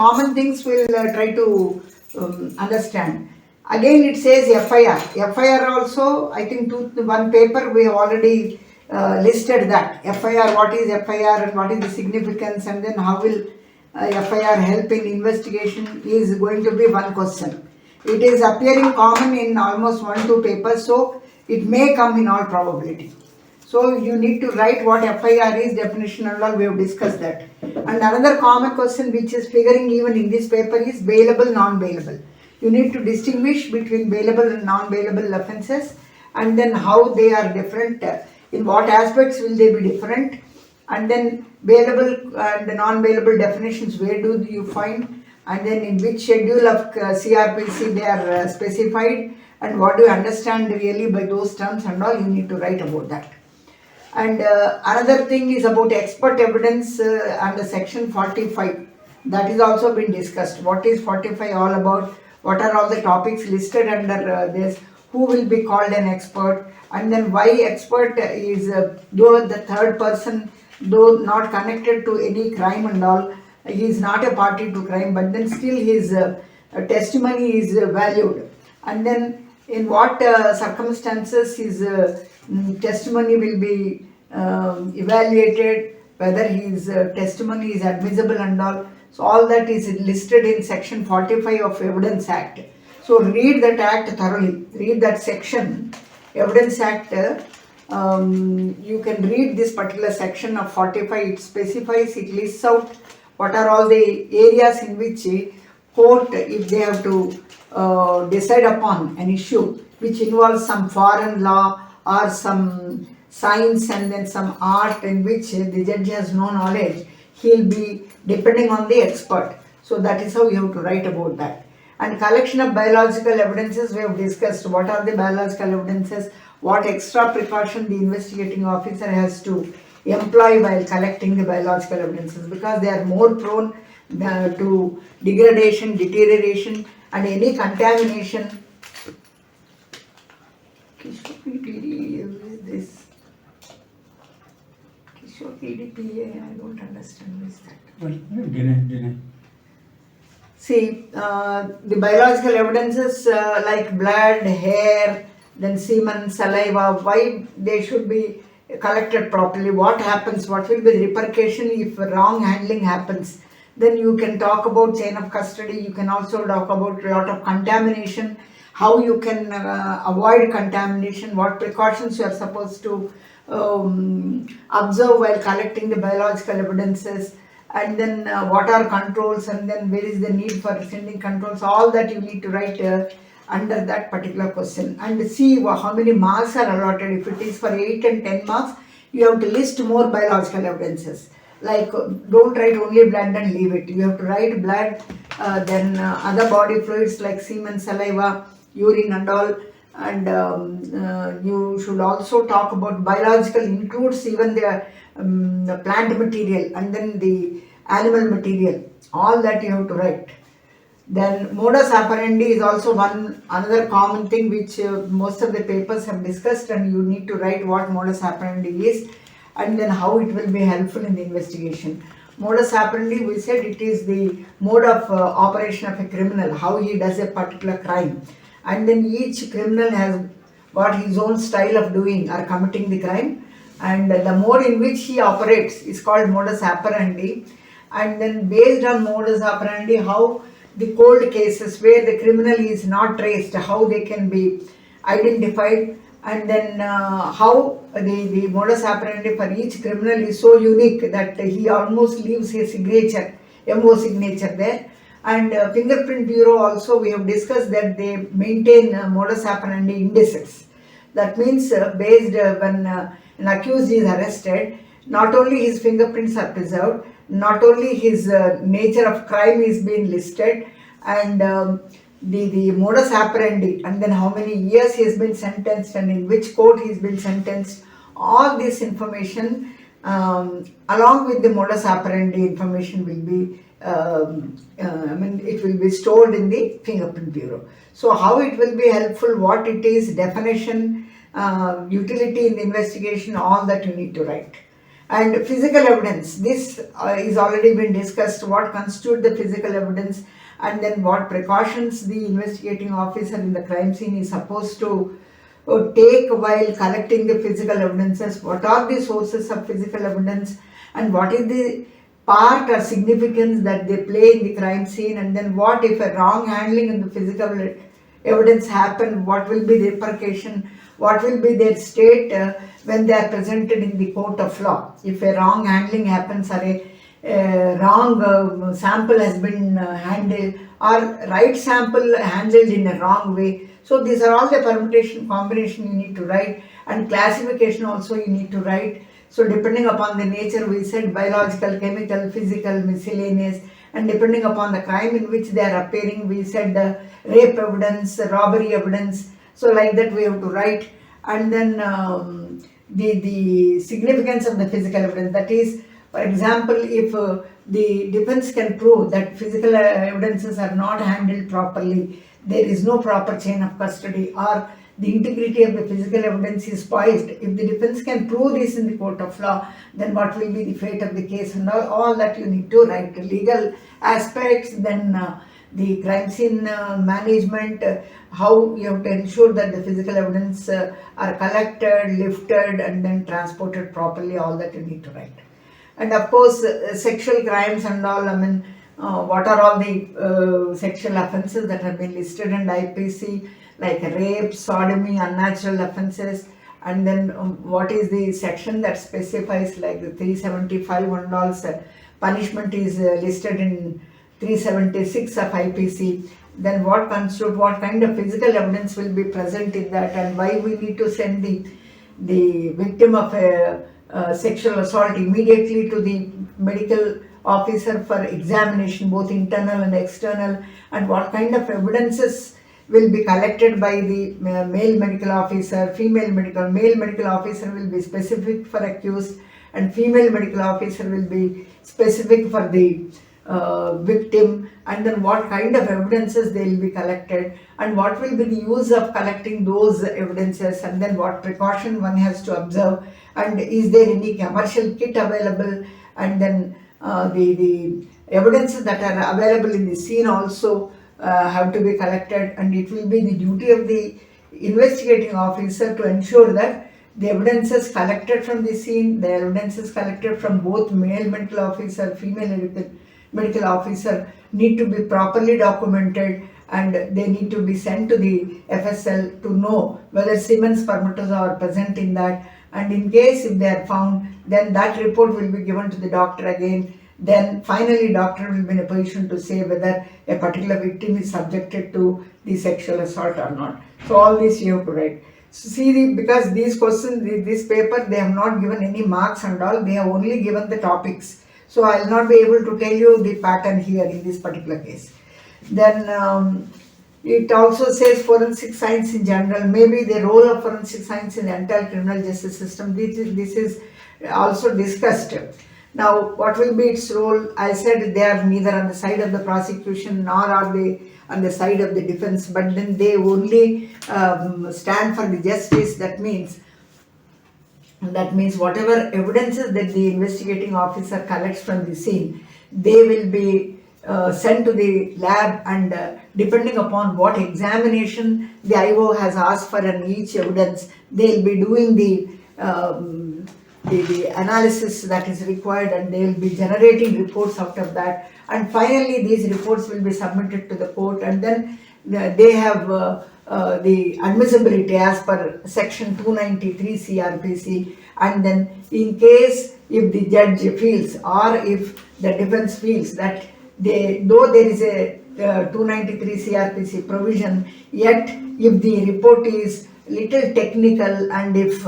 common things we'll try to understand. Again, it says FIR. FIR also, I think one paper we have already listed that. FIR, what is FIR and what is the significance, and then how will FIR help in investigation is going to be one question. It is appearing common in almost 1-2 papers, so it may come in all probability. So you need to write what FIR is, definition and all, we have discussed that. And another common question which is figuring even in this paper is bailable, non-bailable. You need to distinguish between bailable and non-bailable offences, and then how they are different, in what aspects will they be different, and then bailable and non-bailable definitions, where do you find, and then in which schedule of CRPC they are specified, and what do you understand really by those terms and all, you need to write about that. And another thing is about expert evidence under section 45. That is also been discussed. What is 45 all about? What are all the topics listed under this? Who will be called an expert? And then why expert is, though the third person, though not connected to any crime and all, he is not a party to crime, but then still his testimony is valued. And then in what circumstances his testimony will be evaluated, whether his testimony is admissible and all. So all that is listed in section 45 of Evidence Act. So read that act thoroughly, read that section, Evidence Act. You can read this particular section of 45. It specifies, it lists out what are all the areas in which a court, if they have to decide upon an issue which involves some foreign law or some science and then some art in which the judge has no knowledge, he'll be depending on the expert. So that is how you have to write about that. And collection of biological evidences, we have discussed what are the biological evidences, what extra precaution the investigating officer has to employ while collecting the biological evidences, because they are more prone to degradation, deterioration and any contamination. This Kishore PDPA, I don't understand what is that. Well, See, the biological evidences like blood, hair, then semen, saliva, why they should be collected properly, what happens, what will be the repercussion if wrong handling happens. Then you can talk about chain of custody, you can also talk about a lot of contamination, how you can avoid contamination, what precautions you are supposed to observe while collecting the biological evidences, and then what are controls, and then where is the need for sending controls. All that you need to write under that particular question, and see how many marks are allotted. If it is for 8 and 10 marks, you have to list more biological evidences. Like don't write only blood and leave it. You have to write blood, then other body fluids like semen, saliva, urine and all. And you should also talk about biological, includes even the plant material and then the animal material. All that you have to write. Then modus operandi is also another common thing which most of the papers have discussed, and you need to write what modus operandi is and then how it will be helpful in the investigation. Modus operandi, we said it is the mode of operation of a criminal, how he does a particular crime. And then each criminal has got his own style of doing or committing the crime, and the mode in which he operates is called modus operandi. And then based on modus operandi, how the cold cases where the criminal is not traced, how they can be identified, and then how the modus operandi for each criminal is so unique that he almost leaves a signature, MO signature there. And Fingerprint Bureau also, we have discussed that they maintain modus operandi indices. That means based when an accused is arrested, not only his fingerprints are preserved, not only his nature of crime is being listed, and the modus operandi, and then how many years he has been sentenced and in which court he has been sentenced. All this information along with the modus operandi information will be it will be stored in the Fingerprint Bureau. So how it will be helpful, what it is, definition, utility in the investigation, all that you need to write. And physical evidence, this is already been discussed, what constitute the physical evidence, and then what precautions the investigating officer in the crime scene is supposed to take while collecting the physical evidences, what are the sources of physical evidence, and what is the part or significance that they play in the crime scene, and then what if a wrong handling in the physical evidence happen, what will be the repercussion, what will be their state when they are presented in the court of law. If a wrong handling happens, or a wrong sample has been handled, or right sample handled in a wrong way. So these are all the permutation combination you need to write, and classification also you need to write. So depending upon the nature, we said biological, chemical, physical, miscellaneous, and depending upon the crime in which they are appearing, we said rape evidence, robbery evidence. So like that we have to write. And then the significance of the physical evidence, that is, for example, if the defense can prove that physical evidences are not handled properly, there is no proper chain of custody, or the integrity of the physical evidence is spoiled. If the defense can prove this in the court of law, then what will be the fate of the case, and all that you need to write. Legal aspects, then the crime scene management, how you have to ensure that the physical evidence are collected, lifted, and then transported properly, all that you need to write. And of course, sexual crimes and all, what are all the sexual offences that have been listed in IPC, like rape, sodomy, unnatural offences, and then what is the section that specifies, like the 375 and all, punishment is listed in 376 of IPC. Then what kind of physical evidence will be present in that, and why we need to send the victim of a sexual assault immediately to the medical officer for examination, both internal and external, and what kind of evidences will be collected by the male medical officer, male medical officer will be specific for accused, and female medical officer will be specific for the victim, and then what kind of evidences they will be collected, and what will be the use of collecting those evidences, and then what precaution one has to observe, and is there any commercial kit available, and then the evidences that are available in the scene also have to be collected, and it will be the duty of the investigating officer to ensure that the evidences collected from the scene, the evidences collected from both male medical officer, female medical officer need to be properly documented, and they need to be sent to the FSL to know whether semen spermatozoa are present in that, and in case if they are found, then that report will be given to the doctor again. Then finally doctor will be in a position to say whether a particular victim is subjected to the sexual assault or not. So all this you have to write. So see, because these questions, this paper, they have not given any marks and all, they have only given the topics. So I will not be able to tell you the pattern here in this particular case. Then it also says forensic science in general, maybe the role of forensic science in the entire criminal justice system. This is also discussed. Now, what will be its role? I said they are neither on the side of the prosecution nor are they on the side of the defense, but then they only stand for the justice. That means whatever evidences that the investigating officer collects from the scene, they will be sent to the lab, and depending upon what examination the IO has asked for on each evidence, they will be doing the analysis that is required, and they will be generating reports out of that, and finally these reports will be submitted to the court, and then they have the admissibility as per section 293 CRPC, and then in case if the judge feels or if the defense feels that though there is a 293 CRPC provision, yet if the report is little technical and if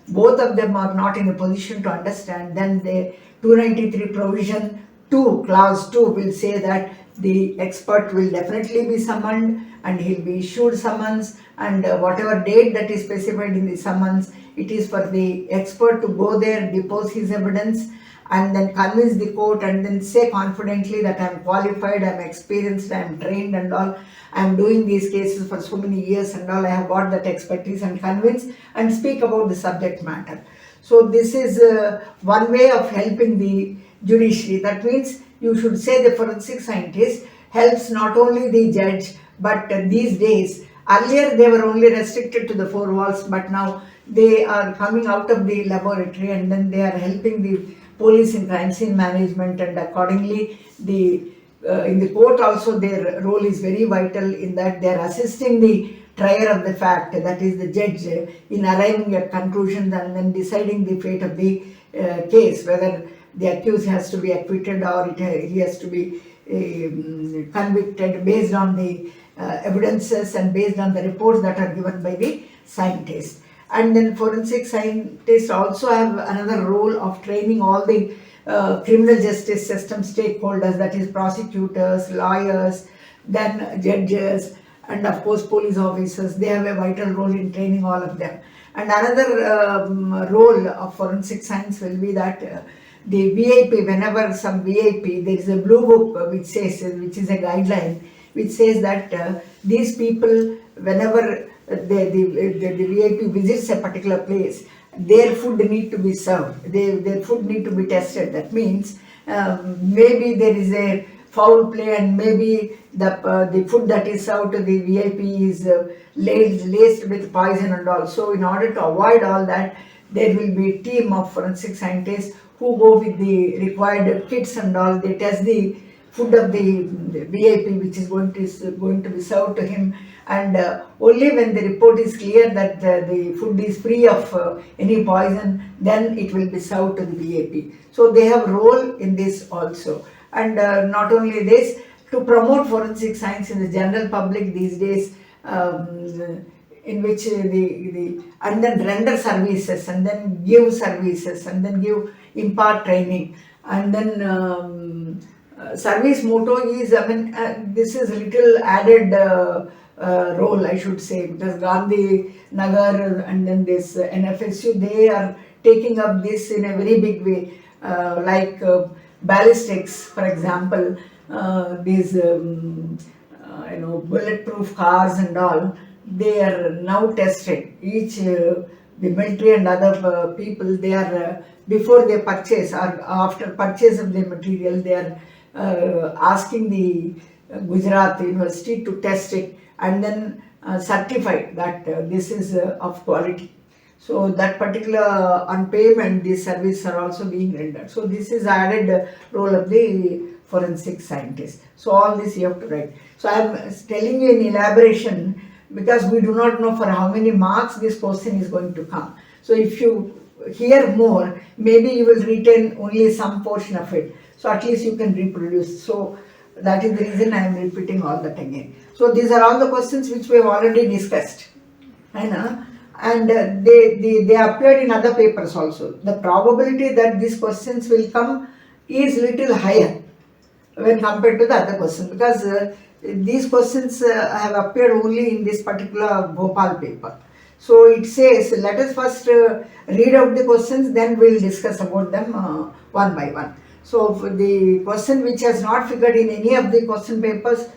both of them are not in a position to understand, then the 293 provision 2 clause 2 will say that the expert will definitely be summoned and he'll be issued summons, and whatever date that is specified in the summons, it is for the expert to go there, depose his evidence, and then convince the court, and then say confidently that I am qualified, I am experienced, I am trained and all, I am doing these cases for so many years and all, I have got that expertise, and convince and speak about the subject matter. So this is one way of helping the judiciary. That means you should say the forensic scientist helps not only the judge, but these days, earlier they were only restricted to the four walls, but now they are coming out of the laboratory and then they are helping the police in crime scene management, and accordingly the in the court also their role is very vital in that they are assisting the trier of the fact, that is the judge, in arriving at conclusions and then deciding the fate of the case, whether the accused has to be acquitted or he has to be convicted based on the evidences and based on the reports that are given by the scientist. And then forensic scientists also have another role of training all the criminal justice system stakeholders, that is prosecutors, lawyers, then judges, and of course police officers. They have a vital role in training all of them. And another role of forensic science will be that the VIP, whenever some VIP, there is a blue book which says, which is a guideline, which says that these people, whenever the VIP visits a particular place, their food need to be served. Their food need to be tested. That means maybe there is a foul play and maybe the food that is served to the VIP is laced with poison and all. So in order to avoid all that, there will be a team of forensic scientists who go with the required kits and all. They test the food of the VIP which is going to be served to him, and only when the report is clear that the food is free of any poison, then it will be served to the VIP. So they have role in this also. And not only this, to promote forensic science in the general public these days, in which and then render services and then give services and then impart training, and then service motto is, this is little added role, I should say, because Gandhi Nagar and then this NFSU, they are taking up this in a very big way, like ballistics, for example, these bulletproof cars and all. They are now tested. Each the military and other people, they are before they purchase or after purchase of the material, they are asking the Gujarat University to test it and then certify that this is of quality. So that particular on payment, these services are also being rendered. So this is added role of the forensic scientist. So all this you have to write. So I am telling you in elaboration because we do not know for how many marks this question is going to come. So if you hear more, maybe you will retain only some portion of it. So at least you can reproduce. So that is the reason I am repeating all that again. So these are all the questions which we have already discussed. I know. And they appeared in other papers also. The probability that these questions will come is little higher when compared to the other questions, because these questions have appeared only in this particular Bhopal paper. So it says, let us first read out the questions, then we will discuss about them one by one. So for the question which has not figured in any of the question papers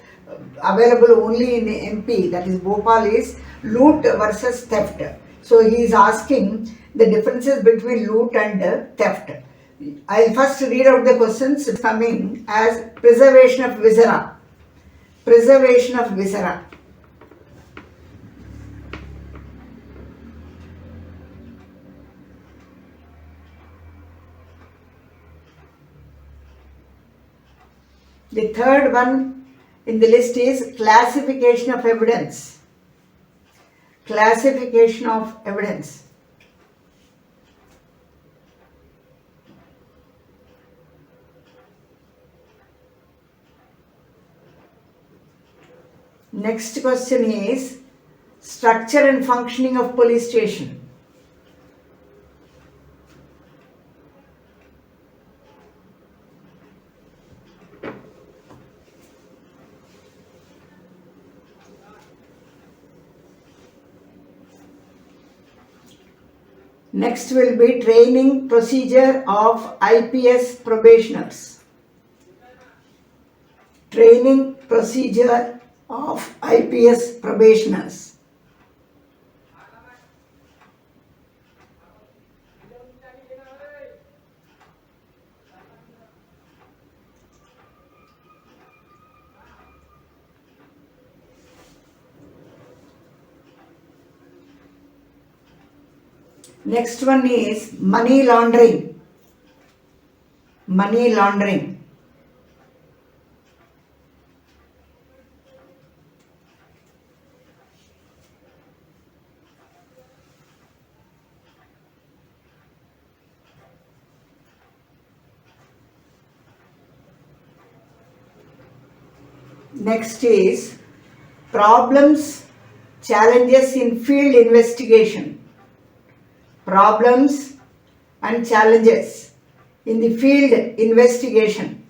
available only in the MP, that is Bhopal, is loot versus theft. So he is asking the differences between loot and theft. I will first read out the questions coming as preservation of viscera. Preservation of viscera. The third one in the list is classification of evidence. Classification of evidence. Next question is structure and functioning of police station. Next will be training procedure of IPS probationers. Training procedure of IPS probationers. Next one is money laundering. Money laundering. Next is problems, challenges in field investigation. Problems and challenges in the field investigation.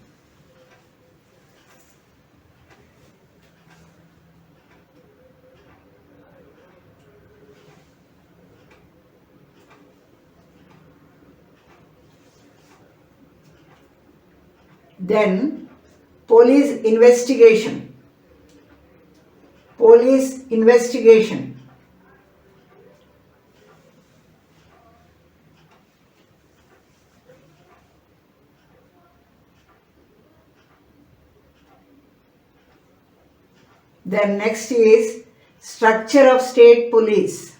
Then police investigation. Police investigation. Then next is structure of state police.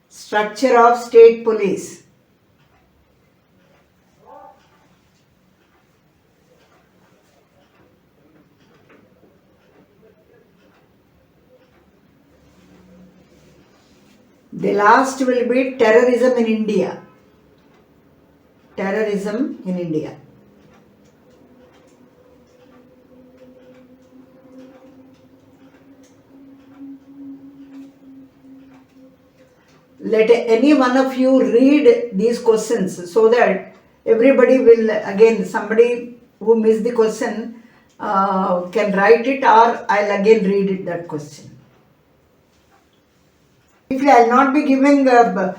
Structure of state police. The last will be terrorism in India. Terrorism in India. Let any one of you read these questions so that everybody will, again, somebody who missed the question can write it, or I'll again read it, that question. If I'll not be giving, I'll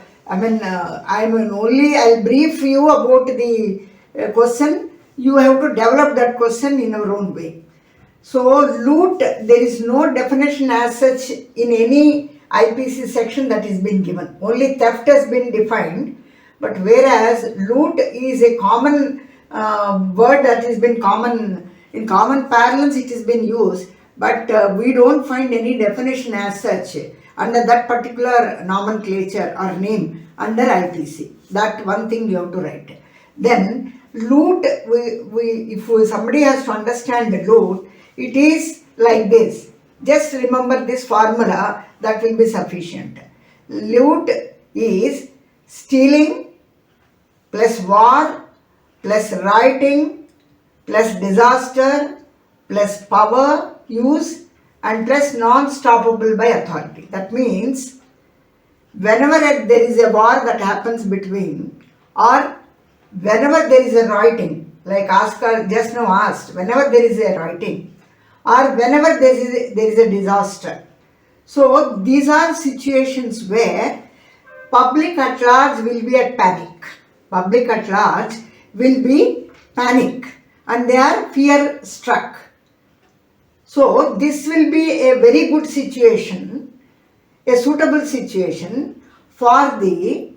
brief you about the question. You have to develop that question in your own way. So, loot, there is no definition as such in any IPC section that is been given. Only theft has been defined, but whereas loot is a common word that has been common, in common parlance it has been used, but we don't find any definition as such under that particular nomenclature or name under IPC. That one thing you have to write. Then loot, if somebody has to understand loot, it is like this. Just remember this formula, that will be sufficient. Loot is stealing plus war plus rioting plus disaster plus power use and plus non-stoppable by authority. That means whenever there is a war that happens between, or whenever there is a rioting, like Oscar just now asked, whenever there is a rioting, or whenever there is a disaster. So these are situations where public at large will be at panic. Public at large will be panic and they are fear struck. So this will be a very good situation, a suitable situation for the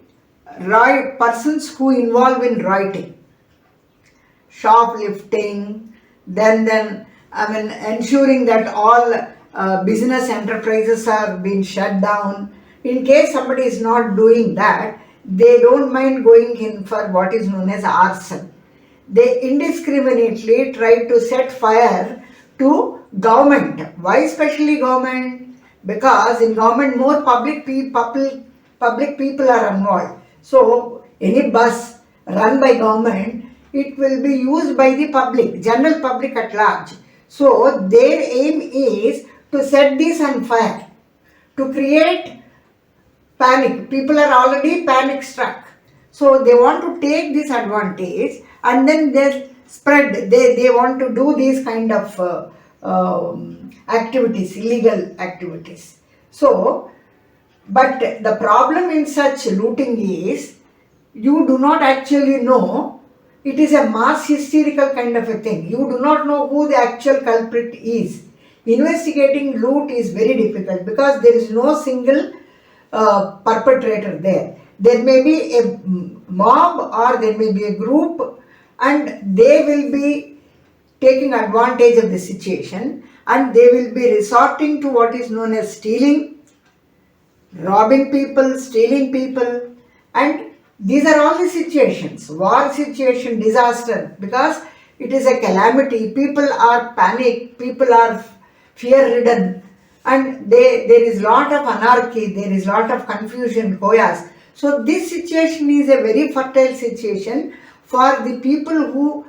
persons who involve in rioting, shoplifting, then ensuring that all business enterprises are being shut down. In case somebody is not doing that, they don't mind going in for what is known as arson. They indiscriminately try to set fire to government. Why especially government? Because in government more public people are involved. So any bus run by government, it will be used by the public, general public at large. So their aim is to set this on fire, to create panic. People are already panic struck. So they want to take this advantage and then they spread. They want to do these kind of activities, illegal activities. So, but the problem in such looting is you do not actually know. It is a mass hysterical kind of a thing. You do not know who the actual culprit is. Investigating loot is very difficult because there is no single perpetrator there. There may be a mob or there may be a group and they will be taking advantage of the situation and they will be resorting to what is known as stealing, robbing people, stealing people, And these are all the situations, war situation, disaster, because it is a calamity. People are panic, people are fear ridden, and there is lot of anarchy, there is lot of confusion, chaos. So this situation is a very fertile situation for the people who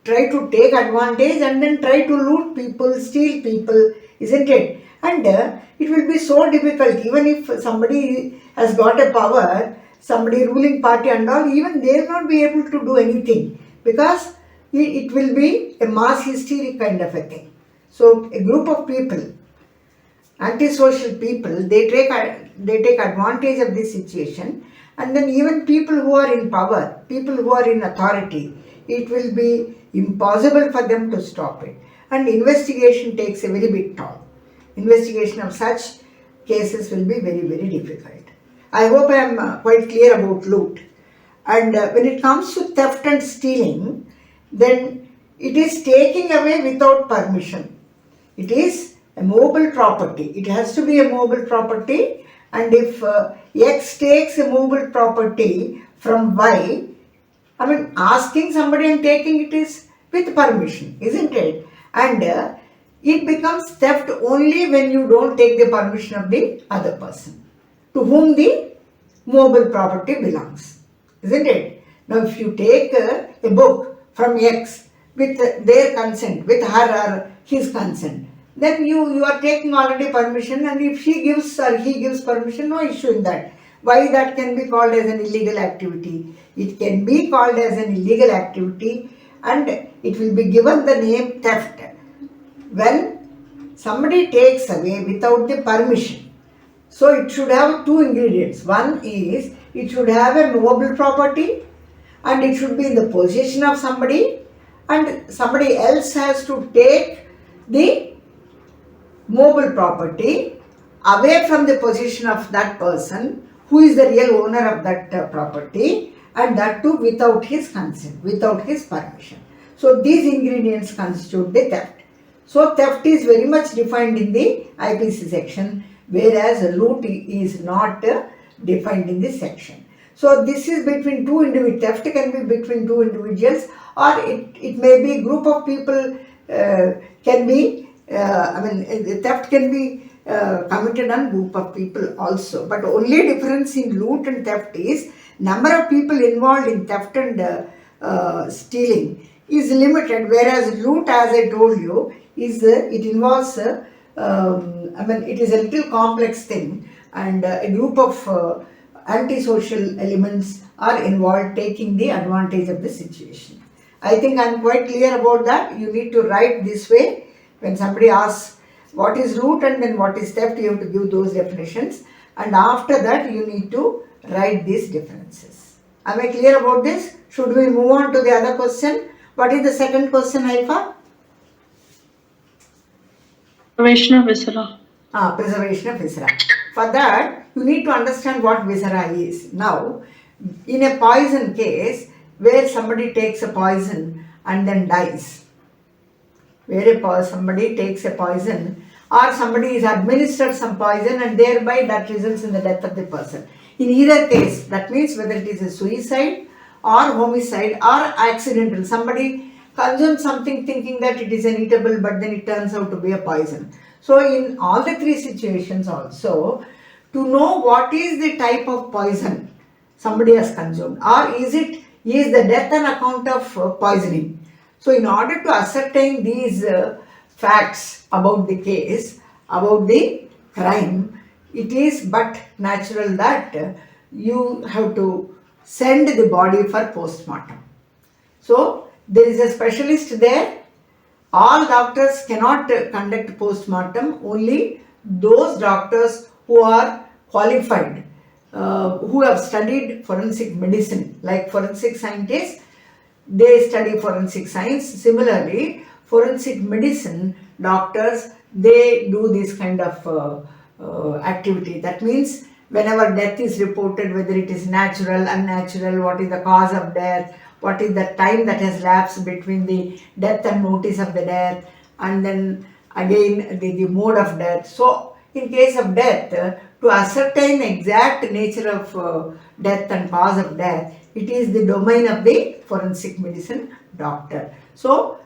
try to take advantage and then try to loot people, steal people, isn't it? And it will be so difficult, even if somebody has got a power, somebody ruling party and all, even they will not be able to do anything, because it will be a mass hysteria kind of a thing. So a group of people, antisocial people, they take advantage of this situation, and then even people who are in power, people who are in authority, it will be impossible for them to stop it. And investigation takes a very big toll. Investigation of such cases will be very, very difficult. I hope I am quite clear about loot. And when it comes to theft and stealing, then it is taking away without permission. It is a mobile property. It has to be a mobile property, and if X takes a mobile property from Y, I mean, asking somebody and taking it is with permission, isn't it? And it becomes theft only when you don't take the permission of the other person to whom the mobile property belongs, isn't it? Now, if you take a book from X with their consent, with her or his consent, then you are taking already permission, and if she gives or he gives permission, no issue in that. Why that can be called as an illegal activity? It can be called as an illegal activity, and it will be given the name theft when somebody takes away without the permission. So it should have two ingredients. One is it should have a movable property, and it should be in the possession of somebody, and somebody else has to take the movable property away from the possession of that person who is the real owner of that property, and that too without his consent, without his permission. So these ingredients constitute the theft. So theft is very much defined in the IPC section, whereas loot is not defined in this section. So this is between two individuals. Theft can be between two individuals, or it may be group of people. Can be theft can be committed on group of people also. But only difference in loot and theft is number of people involved in theft and stealing is limited, whereas loot, as I told you, is it involves it is a little complex thing, and a group of antisocial elements are involved taking the advantage of the situation. I think I am quite clear about that. You need to write this way. When somebody asks what is loot and then what is theft, you have to give those definitions, and after that you need to write these differences. Am I clear about this? Should we move on to the other question? What is the second question, Haifa? Preservation of viscera. Preservation of viscera. For that, you need to understand what viscera is. Now, in a poison case, where somebody takes a poison and then dies, where somebody takes a poison, or somebody is administered some poison and thereby that results in the death of the person. In either case, that means whether it is a suicide or homicide or accidental, somebody consumes something thinking that it is an eatable, but then it turns out to be a poison. So in all the three situations also, to know what is the type of poison somebody has consumed, or is the death on account of poisoning. So in order to ascertain these facts about the case, about the crime, it is but natural that you have to send the body for post-mortem. So there is a specialist there. All doctors cannot conduct post-mortem. Only those doctors who are qualified, who have studied forensic medicine, like forensic scientists, they study forensic science. Similarly, forensic medicine doctors, they do this kind of activity. That means whenever death is reported, whether it is natural, unnatural, what is the cause of death, what is the time that has lapsed between the death and notice of the death, and then again the mode of death. So in case of death, to ascertain exact nature of death and cause of death, it is the domain of the forensic medicine doctor. So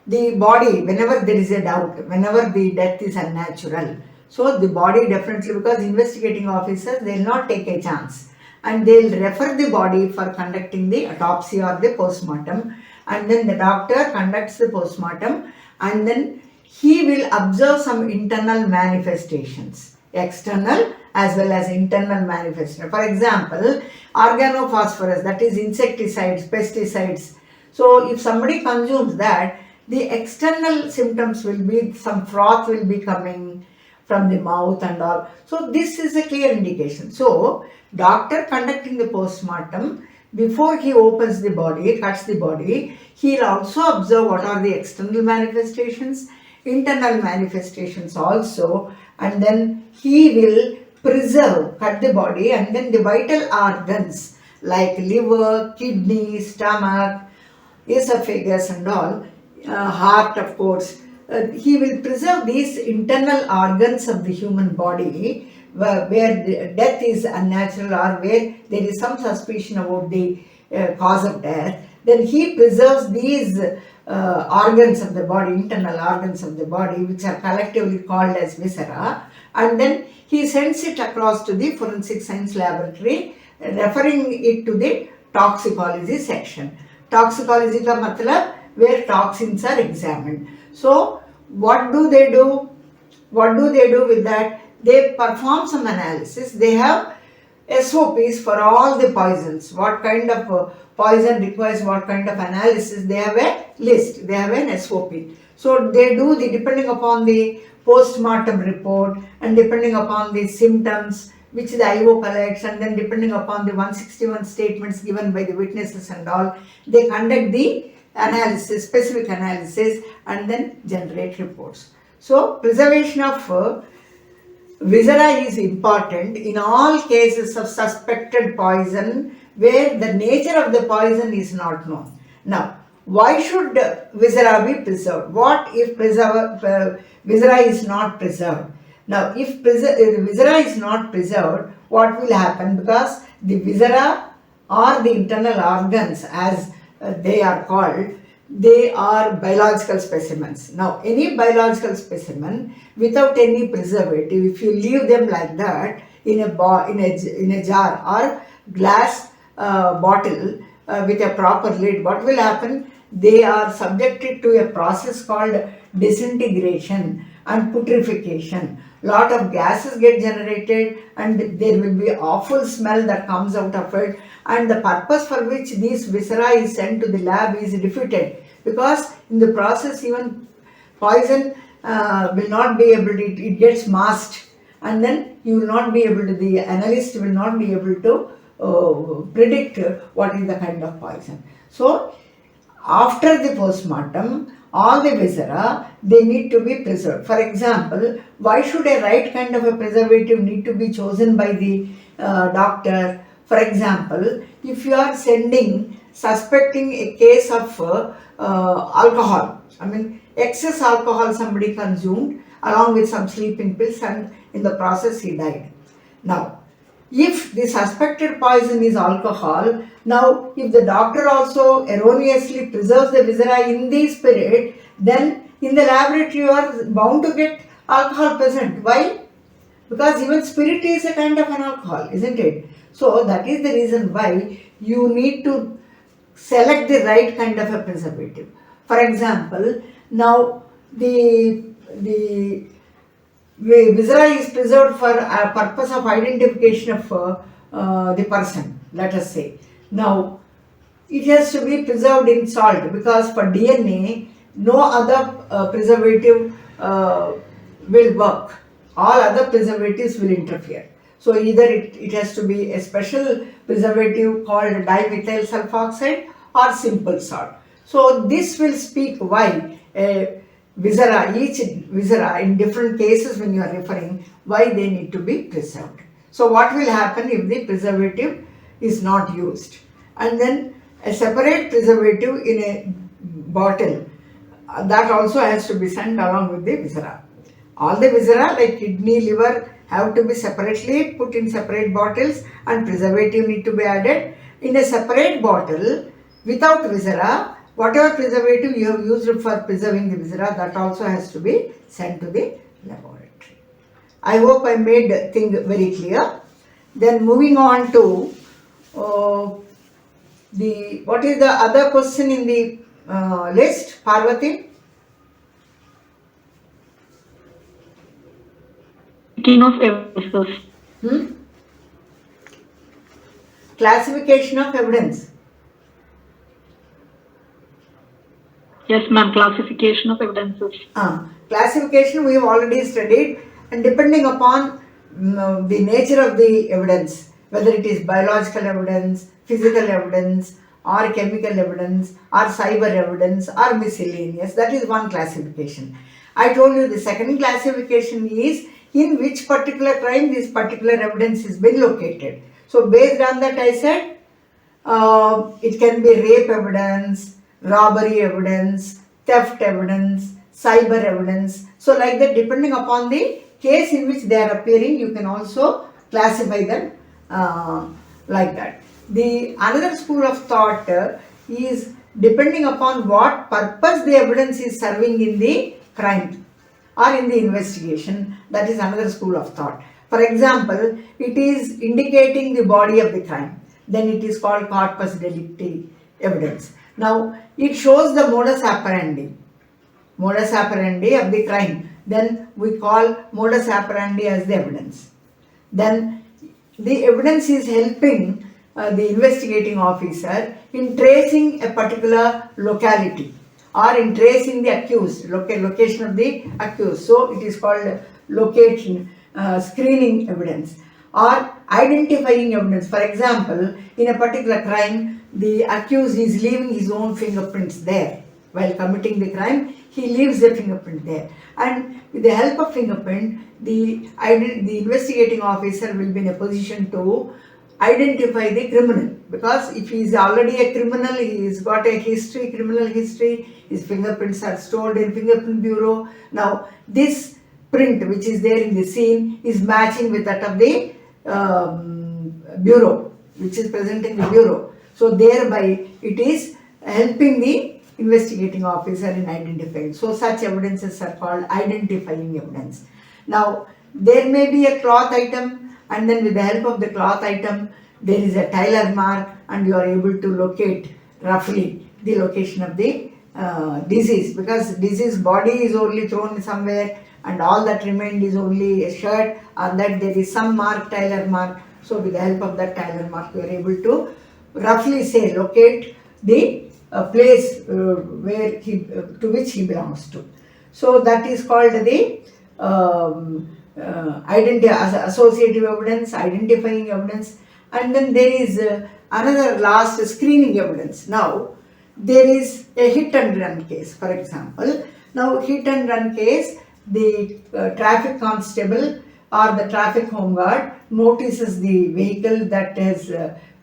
the body, whenever there is a doubt, whenever the death is unnatural, so the body definitely, because investigating officers, they will not take a chance and they will refer the body for conducting the autopsy or the postmortem, and then the doctor conducts the postmortem, and then he will observe some internal manifestations, external as well as internal manifestation. For example, organophosphorus, that is insecticides, pesticides. So if somebody consumes that, the external symptoms will be some froth will be coming from the mouth and all. So this is a clear indication. So doctor conducting the postmortem, before he opens the body, cuts the body, he will also observe what are the external manifestations, internal manifestations also, and then he will preserve, cut the body, and then the vital organs like liver, kidney, stomach, esophagus and all, heart of course, he will preserve these internal organs of the human body where the death is unnatural or where there is some suspicion about the cause of death. Then he preserves these organs of the body, internal organs of the body, which are collectively called as viscera, and then he sends it across to the forensic science laboratory, referring it to the toxicology section. Toxicology ka matlab where toxins are examined. So what do they do? What do they do with that? They perform some analysis. They have SOPs for all the poisons. What kind of poison requires what kind of analysis. They have a list. They have an SOP. So they do the, depending upon the post-mortem report and depending upon the symptoms which the IO collects, and then depending upon the 161 statements given by the witnesses and all, they conduct the analysis, specific analysis, and then generate reports. So preservation of viscera is important in all cases of suspected poison where the nature of the poison is not known. Now, why should viscera be preserved? What if viscera is not preserved? Now, if viscera is not preserved, what will happen? Because the viscera or the internal organs, as they are called, they are biological specimens. Now, any biological specimen without any preservative, if you leave them like that in a jar or glass bottle with a proper lid, what will happen? They are subjected to a process called disintegration and putrefaction. Lot of gases get generated and there will be awful smell that comes out of it, and the purpose for which these viscera is sent to the lab is defeated, because in the process even poison will not be able to, it gets masked, and then you will not be able to, the analyst will not be able to predict what is the kind of poison. So after the postmortem, all the viscera, they need to be preserved. For example, why should a right kind of a preservative need to be chosen by the doctor? For example, if you are suspecting a case of alcohol, I mean excess alcohol somebody consumed along with some sleeping pills, and in the process he died. Now, if the suspected poison is alcohol, now if the doctor also erroneously preserves the viscera in the spirit, then in the laboratory you are bound to get alcohol present. Why? Because even spirit is a kind of an alcohol, isn't it? So that is the reason why you need to select the right kind of a preservative. For example, now the viscera is preserved for a purpose of identification of the person, let us say. Now, it has to be preserved in salt, because for DNA, no other preservative will work. All other preservatives will interfere. So either it has to be a special preservative called dimethyl sulfoxide or simple salt. So this will speak why viscera, each viscera in different cases when you are referring, why they need to be preserved. So what will happen if the preservative is not used? And then a separate preservative in a bottle, that also has to be sent along with the viscera. All the viscera like kidney, liver have to be separately put in separate bottles, and preservative need to be added in a separate bottle without viscera. Whatever preservative you have used for preserving the viscera, that also has to be sent to the laboratory. I hope I made the thing very clear. Then moving on to what is the other question in the list, Parvati? King of evidences. Classification of evidence. Yes, ma'am. Classification of evidences. Classification we have already studied, and depending upon the nature of the evidence, whether it is biological evidence, physical evidence, or chemical evidence, or cyber evidence, or miscellaneous, that is one classification. I told you the second classification is in which particular crime this particular evidence is been located. So based on that I said it can be rape evidence, robbery evidence, theft evidence, cyber evidence. So like that, depending upon the case in which they are appearing, you can also classify them like that. The another school of thought is depending upon what purpose the evidence is serving in the crime or in the investigation. That is another school of thought. For example, it is indicating the body of the crime, then it is called corpus delicti evidence. Now it shows the modus operandi of the crime, then we call modus operandi as the evidence. Then the evidence is helping the investigating officer in tracing a particular locality or in tracing the accused, location of the accused. So it is called location screening evidence or identifying evidence. For example, in a particular crime, the accused is leaving his own fingerprints there. While committing the crime, he leaves the fingerprint there. And with the help of fingerprint, the investigating officer will be in a position to identify the criminal, because if he is already a criminal, he has got a history, criminal history, his fingerprints are stored in fingerprint bureau. Now this print which is there in the scene is matching with that of the bureau, which is present in the bureau. So thereby it is helping the investigating officer in identifying. So such evidences are called identifying evidence. Now there may be a cloth item, and then with the help of the cloth item there is a Tyler mark, and you are able to locate roughly the location of the disease, because disease body is only thrown somewhere and all that remained is only a shirt, and that there is some mark, Tyler mark. So with the help of that Tyler mark you are able to roughly say locate the place where he to which he belongs to. So that is called the associative evidence, identifying evidence. And then there is another last screening evidence. Now there is a hit and run case, for example. Now hit and run case, the traffic constable or the traffic home guard notices the vehicle that has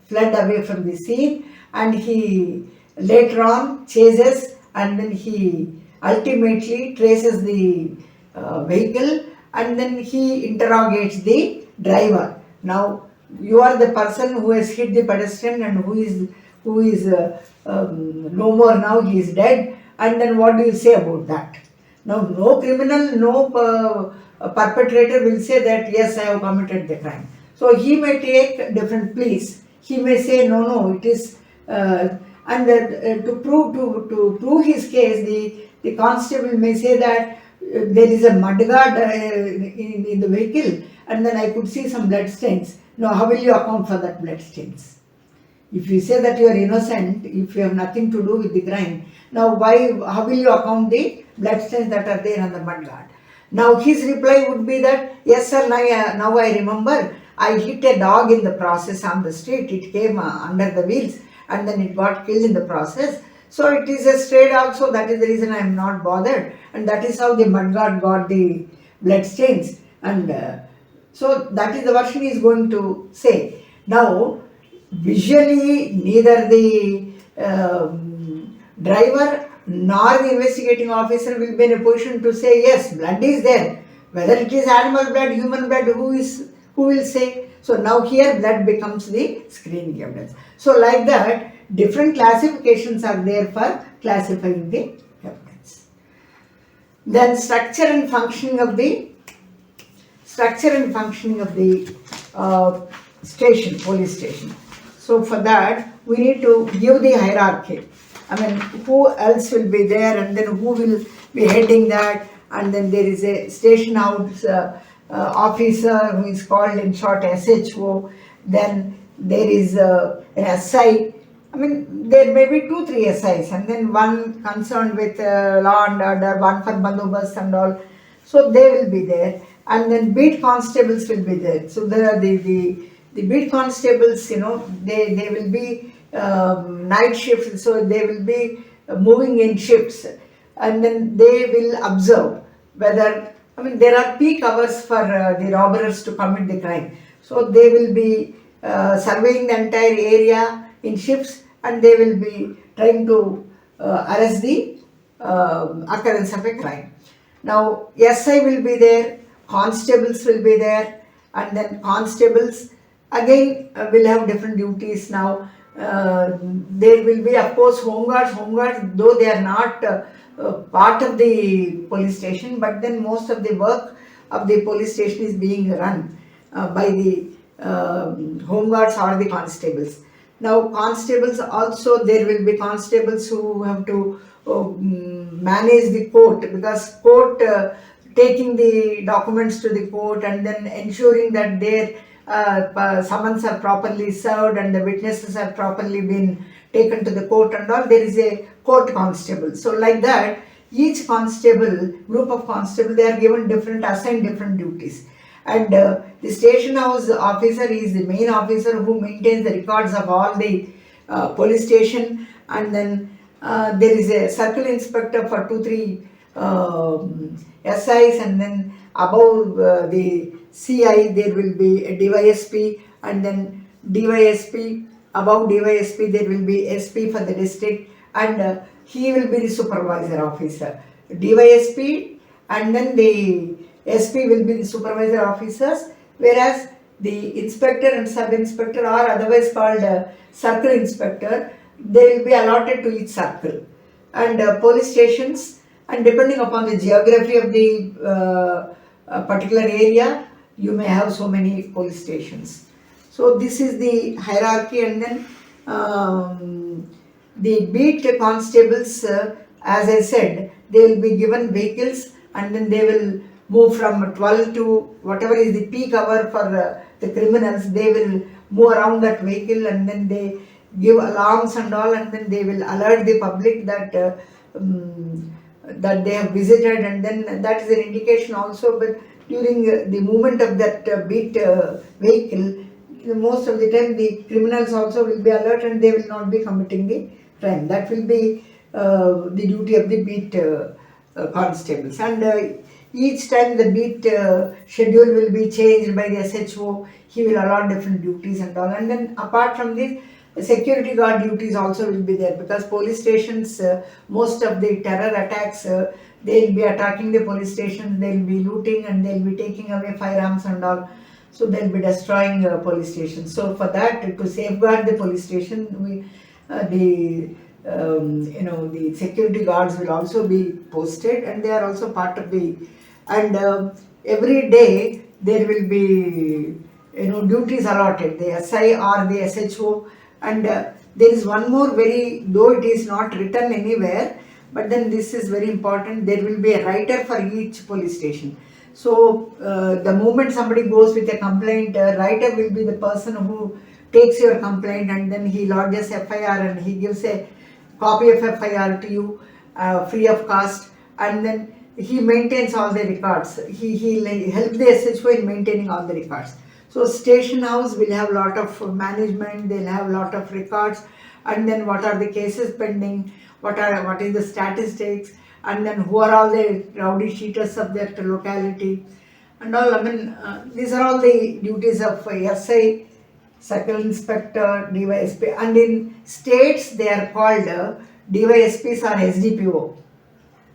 fled away from the scene, and he later on chases, and then he ultimately traces the vehicle, and then he interrogates the driver. Now you are the person who has hit the pedestrian and who is no more now, he is dead, and then what do you say about that? Now no criminal, no perpetrator will say that yes, I have committed the crime. So he may take different pleas. He may say no, it is and to prove his case, the constable may say that there is a mudguard in the vehicle, and then I could see some blood stains. Now how will you account for that blood stains? If you say that you are innocent, if you have nothing to do with the crime, now how will you account the blood stains that are there on the mudguard? Now his reply would be that, yes sir, now I remember, I hit a dog in the process on the street, it came under the wheels and then it got killed in the process. So it is a stray dog, so that is the reason I am not bothered, and that is how the mudguard got the blood stains. And so that is the version he is going to say. Now visually neither the driver nor the investigating officer will be in a position to say yes, blood is there, Whether it is animal blood, human blood, who will say? So now here blood becomes the screening evidence. So like that, different classifications are there for classifying the evidence. Then structure and functioning of the station, police station. So for that, we need to give the hierarchy. I mean, who else will be there, and then who will be heading that, and then there is a station house officer who is called in short SHO. Then there is an SI. I mean, there may be 2, 3 SIs, and then one concerned with law and order, one for bandobast and all. So they will be there, and then beat constables will be there. So there are the beat constables, they will be night shifts, so they will be moving in shifts, and then they will observe whether, I mean, there are peak hours for the robbers to commit the crime. So they will be surveying the entire area in shifts, and they will be trying to arrest the occurrence of a crime. Now, SI will be there, constables will be there, and then constables again will have different duties. Now, there will be, of course, homeguards. Homeguards, though they are not part of the police station, but then most of the work of the police station is being run by the homeguards or the constables. Now, constables also, there will be constables who have to manage the court, because court taking the documents to the court and then ensuring that their summons are properly served and the witnesses are properly been taken to the court and all. There is a court constable. So like that, each constable, group of constable, they are given assigned different duties. And the station house officer is the main officer who maintains the records of all the police station, and then there is a circle inspector for 2, 3 SIs, and then above the CI there will be a DYSP, and then DYSP, above DYSP there will be SP for the district, and he will be the supervisor officer. DYSP and then the SP will be the supervisor officers, whereas the inspector and sub-inspector, or otherwise called circle inspector, they will be allotted to each circle. And police stations, and depending upon the geography of the particular area, you may have so many police stations. So this is the hierarchy. And then the beat constables, as I said, they will be given vehicles, and then they will move from 12 to whatever is the peak hour for the criminals. They will move around that vehicle, and then they give alarms and all, and then they will alert the public that that they have visited, and then that is an indication also. But during the movement of that beat vehicle, most of the time the criminals also will be alert, and they will not be committing the crime. That will be the duty of the beat constables. And each time the beat schedule will be changed by the SHO, he will allot different duties and all. And then apart from this, the security guard duties also will be there, because police stations, most of the terror attacks, they will be attacking the police stations, they will be looting, and they will be taking away firearms and all. So they will be destroying police stations. So for that, to safeguard the police station, the security guards will also be posted, and they are also part of the. And every day there will be duties allotted, the SI or the SHO. And there is one more though it is not written anywhere, but then this is very important, there will be a writer for each police station. So the moment somebody goes with a complaint, a writer will be the person who takes your complaint, and then he lodges FIR, and he gives a copy of FIR to you free of cost, and then he maintains all the records. He'll help the SHO in maintaining all the records. So station house will have lot of management, they'll have lot of records, and then what are the cases pending, what is the statistics, and then who are all the rowdy cheaters of that locality and all. I mean, these are all the duties of SI, circle inspector, DYSP, and in states they are called DYSPs or SDPO.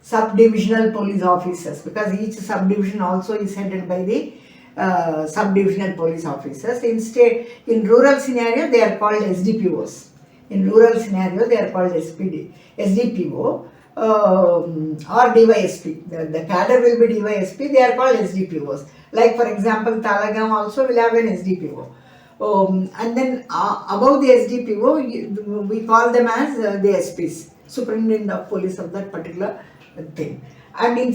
subdivisional police officers, because each subdivision also is headed by the subdivisional police officers. Instead, in rural scenario, they are called SDPOs. In rural scenario, they are called SDPO or DYSP. The cadre will be DYSP, they are called SDPOs. Like for example, Talagam also will have an SDPO. And then above the SDPO, we call them as the SPs, Superintendent of Police of that particular thing. And in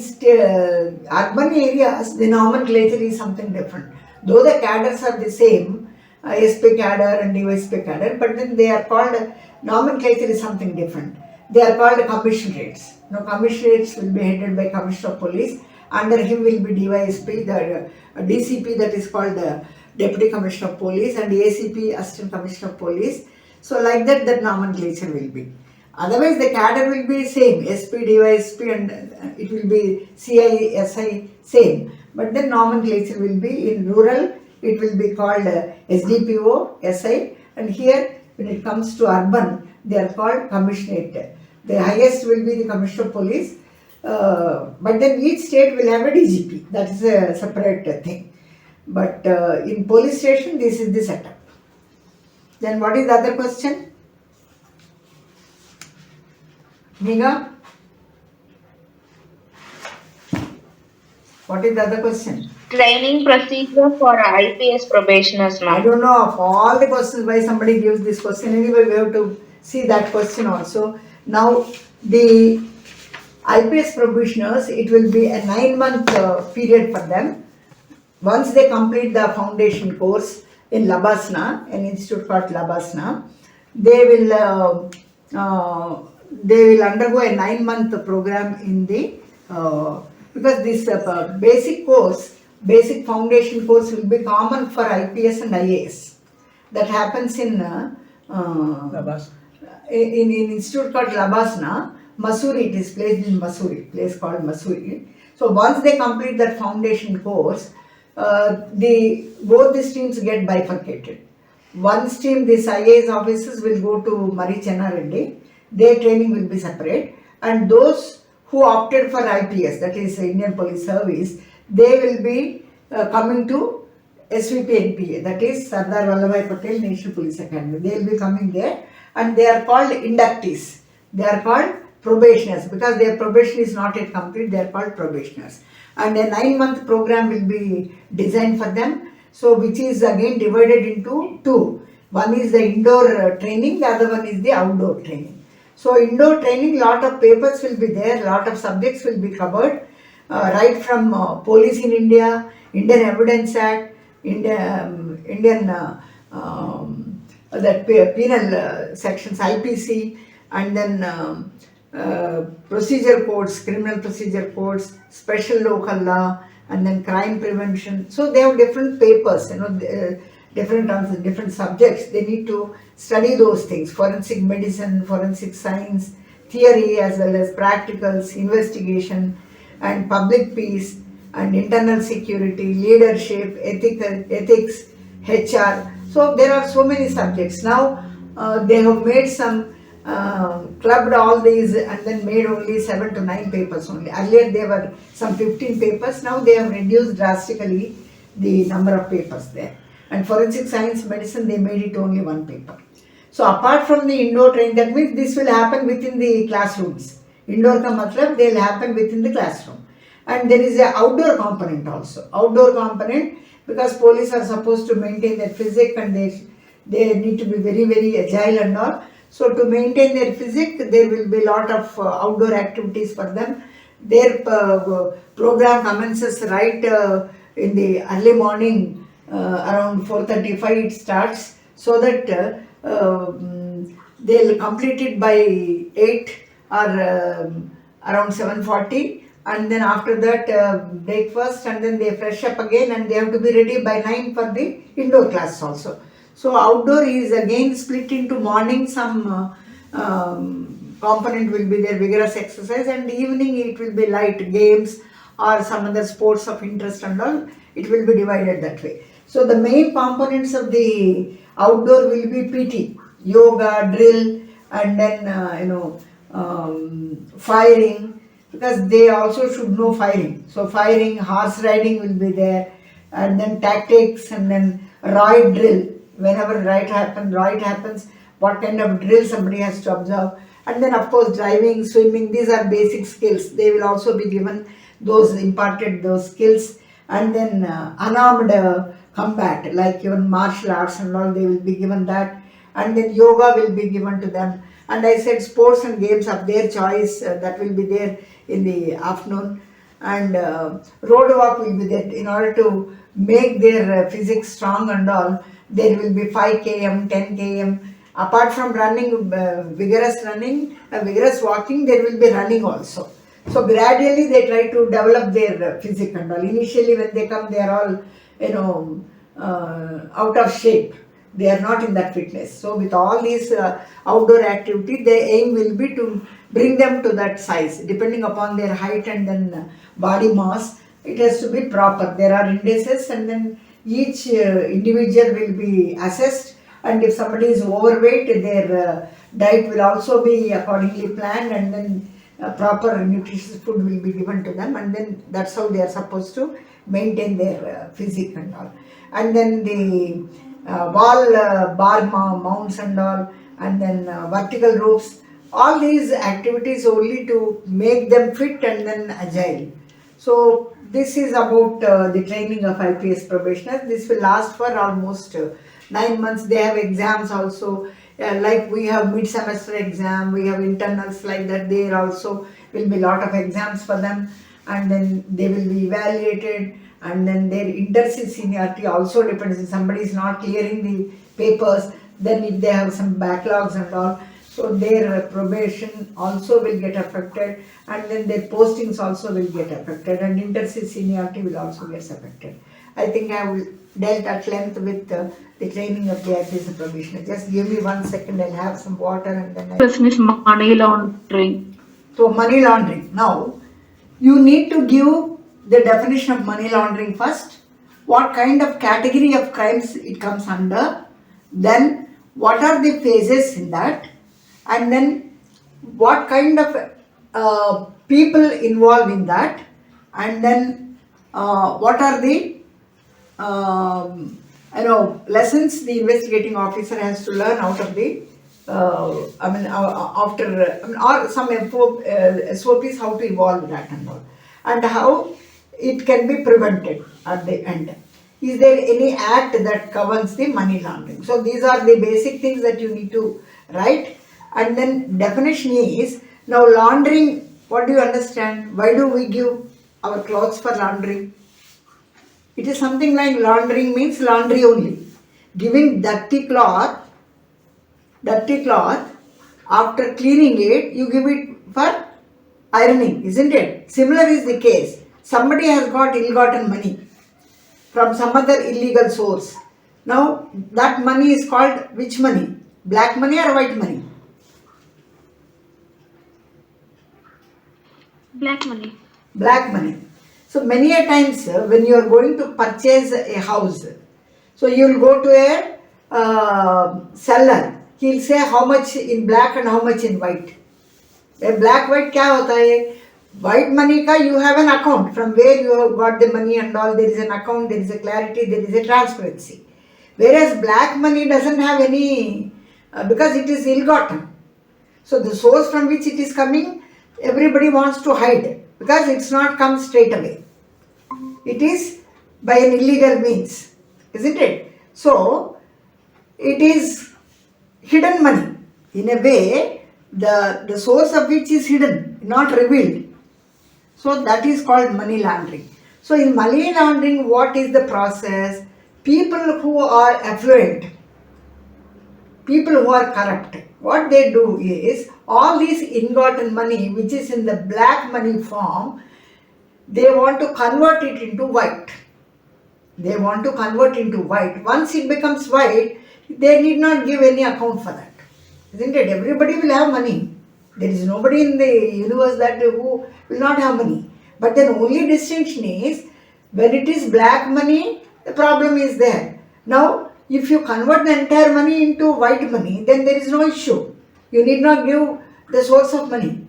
urban areas, the nomenclature is something different. Though the cadres are the same, SP cadre and DYSP cadre, but then they are called, nomenclature is something different. They are called commissionerates. Now, commissionerates will be headed by Commissioner of Police. Under him will be DYSP, the DCP, that is called the Deputy Commissioner of Police, and ACP, Assistant Commissioner of Police. So, like that, that nomenclature will be. Otherwise, the cadre will be same, SP, DYSP, and it will be CI, SI, same. But the nomenclature will be in rural, it will be called SDPO, SI, and here, when it comes to urban, they are called commissionerate. The highest will be the Commissioner of Police, but then each state will have a DGP. That is a separate thing. But in police station, this is the setup. Then what is the other question? Meega? What is the other question? Training procedure for IPS probationers, I ma'am. don't know of all the questions why somebody gives this question. Anyway, we have to see that question also. Now, the IPS probationers, it will be a 9-month period for them. Once they complete the foundation course in Labasna, an institute called Labasna, they will undergo a 9-month program in the because this basic course, basic foundation course will be common for IPS and IAS. That happens in institute called Labasna, Mussoorie. It is placed in Mussoorie, place called Mussoorie. So once they complete that foundation course, both the streams get bifurcated. One stream, these IAS officers will go to Mari Chenna Reddy. Their training will be separate, and those who opted for IPS, that is Indian Police Service, they will be coming to SVP NPA, that is Sardar Vallabhbhai Patel National Police Academy. They will be coming there, and they are called inductees. They are called probationers because their probation is not yet complete. They are called probationers, and a 9-month program will be designed for them. So, which is again divided into two. One is the indoor training, the other one is the outdoor training. So, indoor training, lot of papers will be there, lot of subjects will be covered, right from Police in India, Indian Evidence Act, Indian penal sections, IPC, and then procedure codes, criminal procedure codes, special local law, and then crime prevention. So they have different papers, different subjects. They need to study those things: forensic medicine, forensic science, theory as well as practicals, investigation, and public peace, and internal security, leadership, ethics, HR. So there are so many subjects. Now they have made some clubbed all these and then made only 7 to 9 papers only. Earlier there were some 15 papers. Now they have reduced drastically the number of papers there. And forensic science medicine, they made it only 1 paper. So apart from the indoor training, that means this will happen within the classrooms. Indoor ka matlab, they will happen within the classroom. And there is an outdoor component also. Outdoor component, because police are supposed to maintain their physique and they need to be very, very agile and all. So to maintain their physique, there will be a lot of outdoor activities for them. Their program commences right in the early morning, around 4:35 it starts, so that they'll complete it by 8 or around 7:40, and then after that breakfast, and then they fresh up again, and they have to be ready by 9 for the indoor class also. So outdoor is again split into morning, some component will be there, vigorous exercise, and evening it will be light games or some other sports of interest and all. It will be divided that way. So the main components of the outdoor will be PT, yoga, drill, and then firing, because they also should know firing. So firing, horse riding will be there, and then tactics, and then right drill. Whenever right happens, what kind of drill somebody has to observe. And then of course driving, swimming, these are basic skills. They will also be given those skills. And then unarmed combat, like even martial arts and all, they will be given that. And then yoga will be given to them. And I said sports and games of their choice, that will be there in the afternoon. And road walk will be there in order to make their physics strong and all. There will be 5 km, 10 km. Apart from running, vigorous walking, there will be running also. So gradually they try to develop their physique and all. Initially when they come, they are all, out of shape. They are not in that fitness. So with all these outdoor activity, the aim will be to bring them to that size, depending upon their height and then body mass. It has to be proper. There are indices, and then each individual will be assessed. And if somebody is overweight, their diet will also be accordingly planned, and then proper nutritious food will be given to them, and then that's how they are supposed to maintain their physique and all. And then the bar mounts and all, and then vertical ropes, all these activities only to make them fit and then agile. So this is about the training of IPS probationers. This will last for almost 9 months. They have exams also, like we have mid-semester exam, we have internals like that. There also will be lot of exams for them, and then they will be evaluated. And then their inter-seat seniority also depends. If somebody is not clearing the papers, then if they have some backlogs and all, so their probation also will get affected, and then their postings also will get affected, and inter-seat seniority will also get affected. I think I will dealt at length with the training of the IPS probationer. Just give me 1 second, I'll have some water and then Question is money laundering. So money laundering. Now, you need to give the definition of money laundering first. What kind of category of crimes it comes under. Then, what are the phases in that. And then, what kind of people involved in that. And then, what are the lessons the investigating officer has to learn out of the or some SOPs how to evolve that and all, and how it can be prevented at the end. Is there any act that governs the money laundering? So these are the basic things that you need to write. And then definition is, now laundering, what do you understand? Why do we give our clothes for laundering? It is something like laundering means laundry only. Giving dirty cloth, after cleaning it, you give it for ironing, isn't it? Similar is the case. Somebody has got ill-gotten money from some other illegal source. Now, that money is called which money? Black money or white money? Black money. Black money. So many a times when you are going to purchase a house, so you will go to a seller. He will say how much in black and how much in white. A black white क्या होता है? White money का you have an account from where you have got the money and all. There is an account, there is a clarity, there is a transparency. Whereas black money doesn't have any because it is ill-gotten. So the source from which it is coming, everybody wants to hide because it's not come straight away. It is by an illegal means, isn't it? So it is hidden money. In a way, the source of which is hidden, not revealed. So that is called money laundering. So in money laundering, what is the process? People who are affluent, people who are corrupt, what they do is, all this ill-gotten money which is in the black money form, they want to convert it into white. They want to convert into white. Once it becomes white, they need not give any account for that. Isn't it? Everybody will have money. There is nobody in the universe that who will not have money. But then only distinction is, when it is black money, the problem is there. Now, if you convert the entire money into white money, then there is no issue. You need not give the source of money.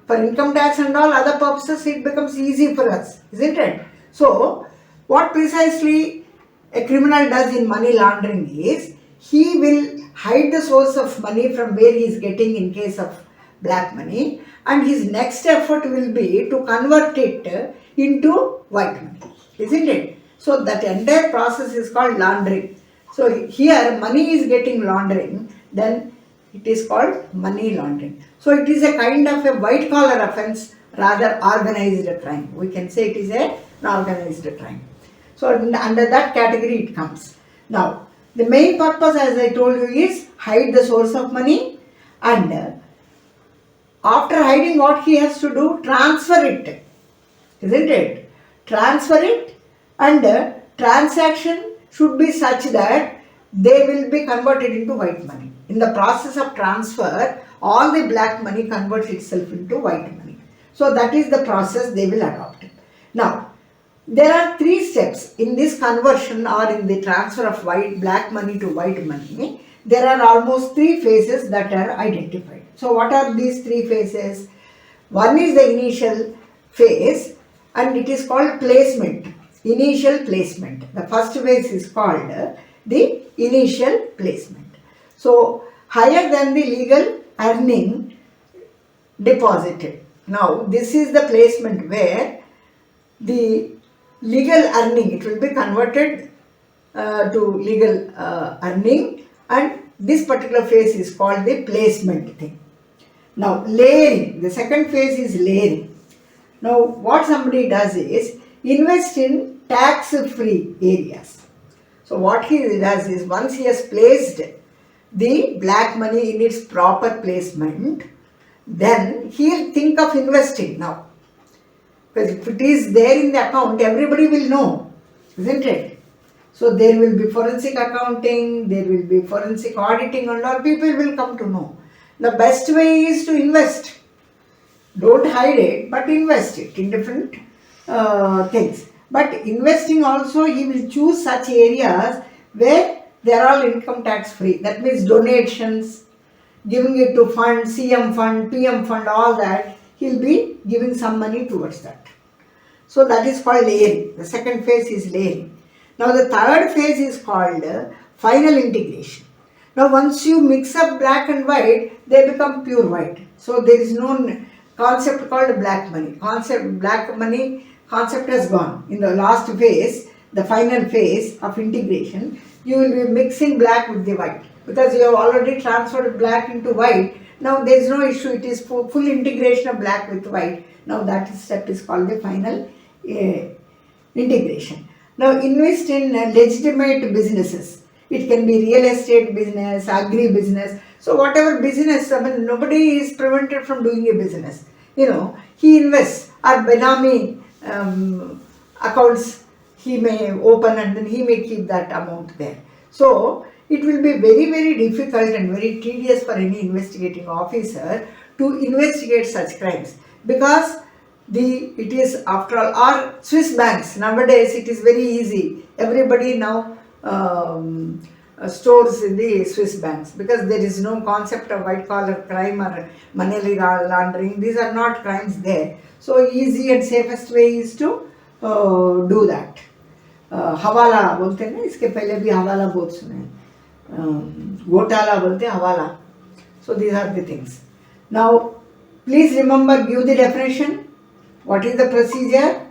For income tax and all other purposes, it becomes easy for us, isn't it? So, what precisely a criminal does in money laundering is he will hide the source of money from where he is getting in case of black money, and his next effort will be to convert it into white money, isn't it? So that entire process is called laundering. So here money is getting laundering, then it is called money laundering. So it is a kind of a white collar offense, rather organized crime. We can say it is an organized crime. So under that category it comes. Now the main purpose, as I told you, is hide the source of money, and after hiding, what he has to do? Transfer it, isn't it? Transfer it, and transaction should be such that they will be converted into white money. In the process of transfer, all the black money converts itself into white money. So that is the process they will adopt. Now, there are 3 steps in this conversion or in the transfer of black money to white money. There are almost 3 phases that are identified. So what are these 3 phases? One is the initial phase, and it is called placement. Initial placement. The first phase is called the initial placement. So higher than the legal earning deposited. Now this is the placement where the legal earning, it will be converted to legal earning, and this particular phase is called the placement thing. Now layering, the second phase is layering. Now what somebody does is invest in tax-free areas. So what he does is, once he has placed the black money in its proper placement, then he'll think of investing now. Because if it is there in the account, everybody will know, isn't it? So there will be forensic accounting, there will be forensic auditing, and all people will come to know. The best way is to invest. Don't hide it, but invest it in different things. But investing also, he will choose such areas where they are all income tax free. That means donations, giving it to fund, CM fund, PM fund, all that, he'll be giving some money towards that. So that is called layering. The second phase is layering. Now the third phase is called final integration. Now once you mix up black and white, they become pure white. So there is no concept called black money. Black money concept has gone. In the last phase, the final phase of integration, you will be mixing black with the white. Because you have already transferred black into white, now there is no issue. It is full integration of black with white. Now that step is called the final integration. Now invest in legitimate businesses. It can be real estate business, agri business. So whatever business, I mean, nobody is prevented from doing a business. You know, he invests, or Benami accounts he may open, and then he may keep that amount there. So it will be very, very difficult and very tedious for any investigating officer to investigate such crimes, because it is, after all, or Swiss banks. Nowadays it is very easy. Everybody now stores in the Swiss banks, because there is no concept of white collar crime or money laundering. These are not crimes there. So easy and safest way is to do that. हवाला बोलते हैं ना, इसके पहले भी हवाला बहुत सुने, घोटाला बोलते हैं हवाला. So these are the things. Now please remember, give the definition, what is the procedure,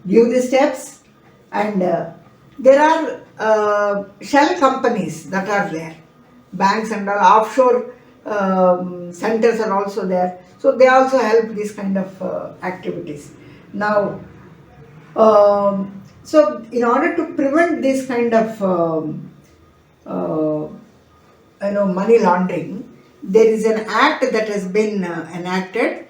give the steps, and there are shell companies that are there, banks and all, offshore centers are also there. So they also help this kind of activities. Now so in order to prevent this kind of money laundering, there is an act that has been enacted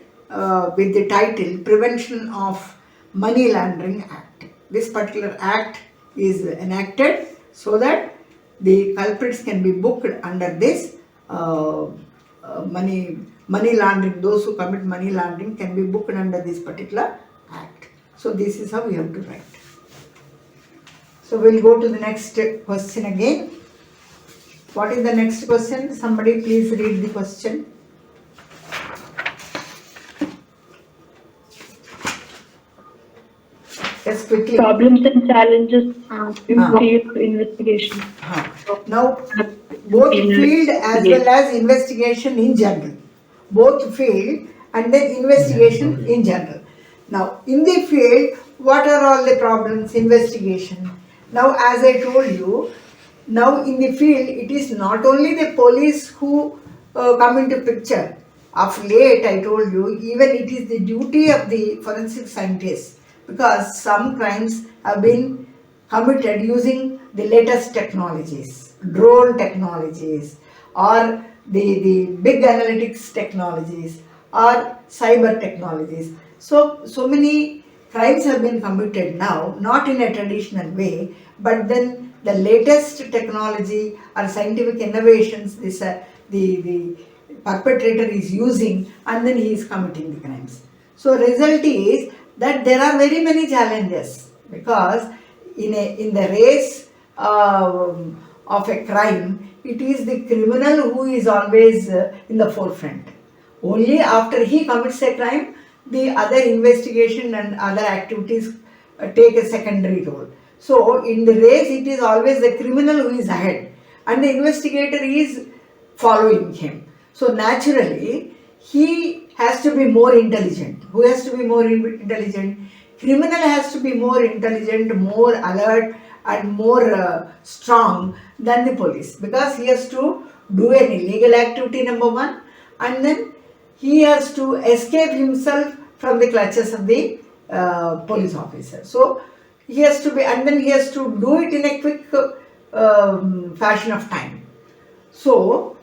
with the title Prevention of Money Laundering Act. This particular act is enacted so that the culprits can be booked under this money laundering. Those who commit money laundering can be booked under this particular act. So this is how we have to write. So we'll go to the next question again. What is the next question? Somebody please read the question. quickly. Problems and challenges in field investigation. Now, both field as well as investigation in general. Both field and then investigation in general. Now, in the field, what are all the problems? Investigation. Now, as I told you, now in the field, it is not only the police who come into picture. Of late, I told you, even it is the duty of the forensic scientists, because some crimes have been committed using the latest technologies, drone technologies, or the big analytics technologies, or cyber technologies. So many crimes have been committed now, not in a traditional way, but then the latest technology or scientific innovations the perpetrator is using, and then he is committing the crimes. So result is that there are very many challenges, because in the race of a crime, it is the criminal who is always in the forefront. Only after he commits a crime, the other investigation and other activities take a secondary role. So in the race, it is always the criminal who is ahead and the investigator is following him. So naturally, he has to be more intelligent. Who has to be more intelligent? Criminal has to be more intelligent, more alert, and more strong than the police, because he has to do an illegal activity, number one, and then he has to escape himself from the clutches of the police officer. So he has to be, and then he has to do it in a quick fashion of time. So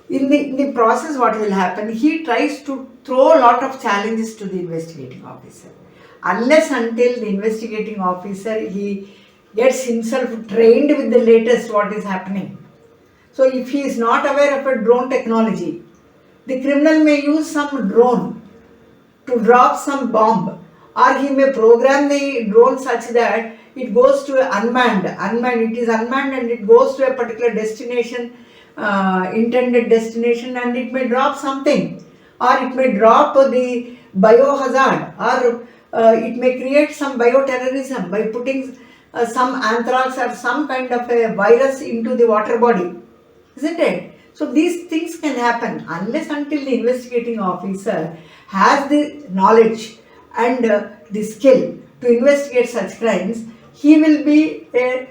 in the process, what will happen? He tries to throw a lot of challenges to the investigating officer. Unless until the investigating officer, he gets himself trained with the latest what is happening. So if he is not aware of a drone technology, the criminal may use some drone to drop some bomb, or he may program the drone such that it goes to unmanned, it is unmanned and it goes to a particular destination, intended destination, and it may drop something, or it may drop the biohazard, or it may create some bioterrorism by putting some anthrax or some kind of a virus into the water body, isn't it? So these things can happen unless until the investigating officer has the knowledge and the skill to investigate such crimes. He will be a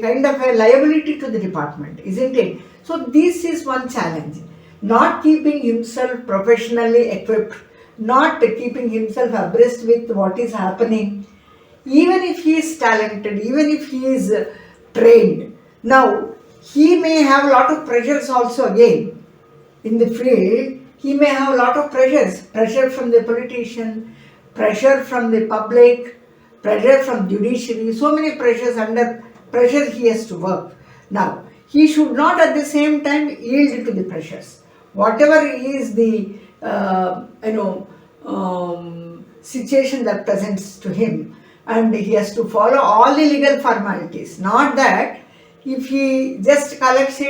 kind of a liability to the department, isn't it? So this is one challenge. Not keeping himself professionally equipped, not keeping himself abreast with what is happening, even if he is talented, even if he is trained. Now, he may have a lot of pressures also again. In the field, he may have a lot of pressures. Pressure from the politician, pressure from the public, pressure from judiciary, so many pressures. Under pressure he has to work. Now, he should not at the same time yield to the pressures. Whatever is the situation that presents to him, and he has to follow all the legal formalities. Not that if he just collects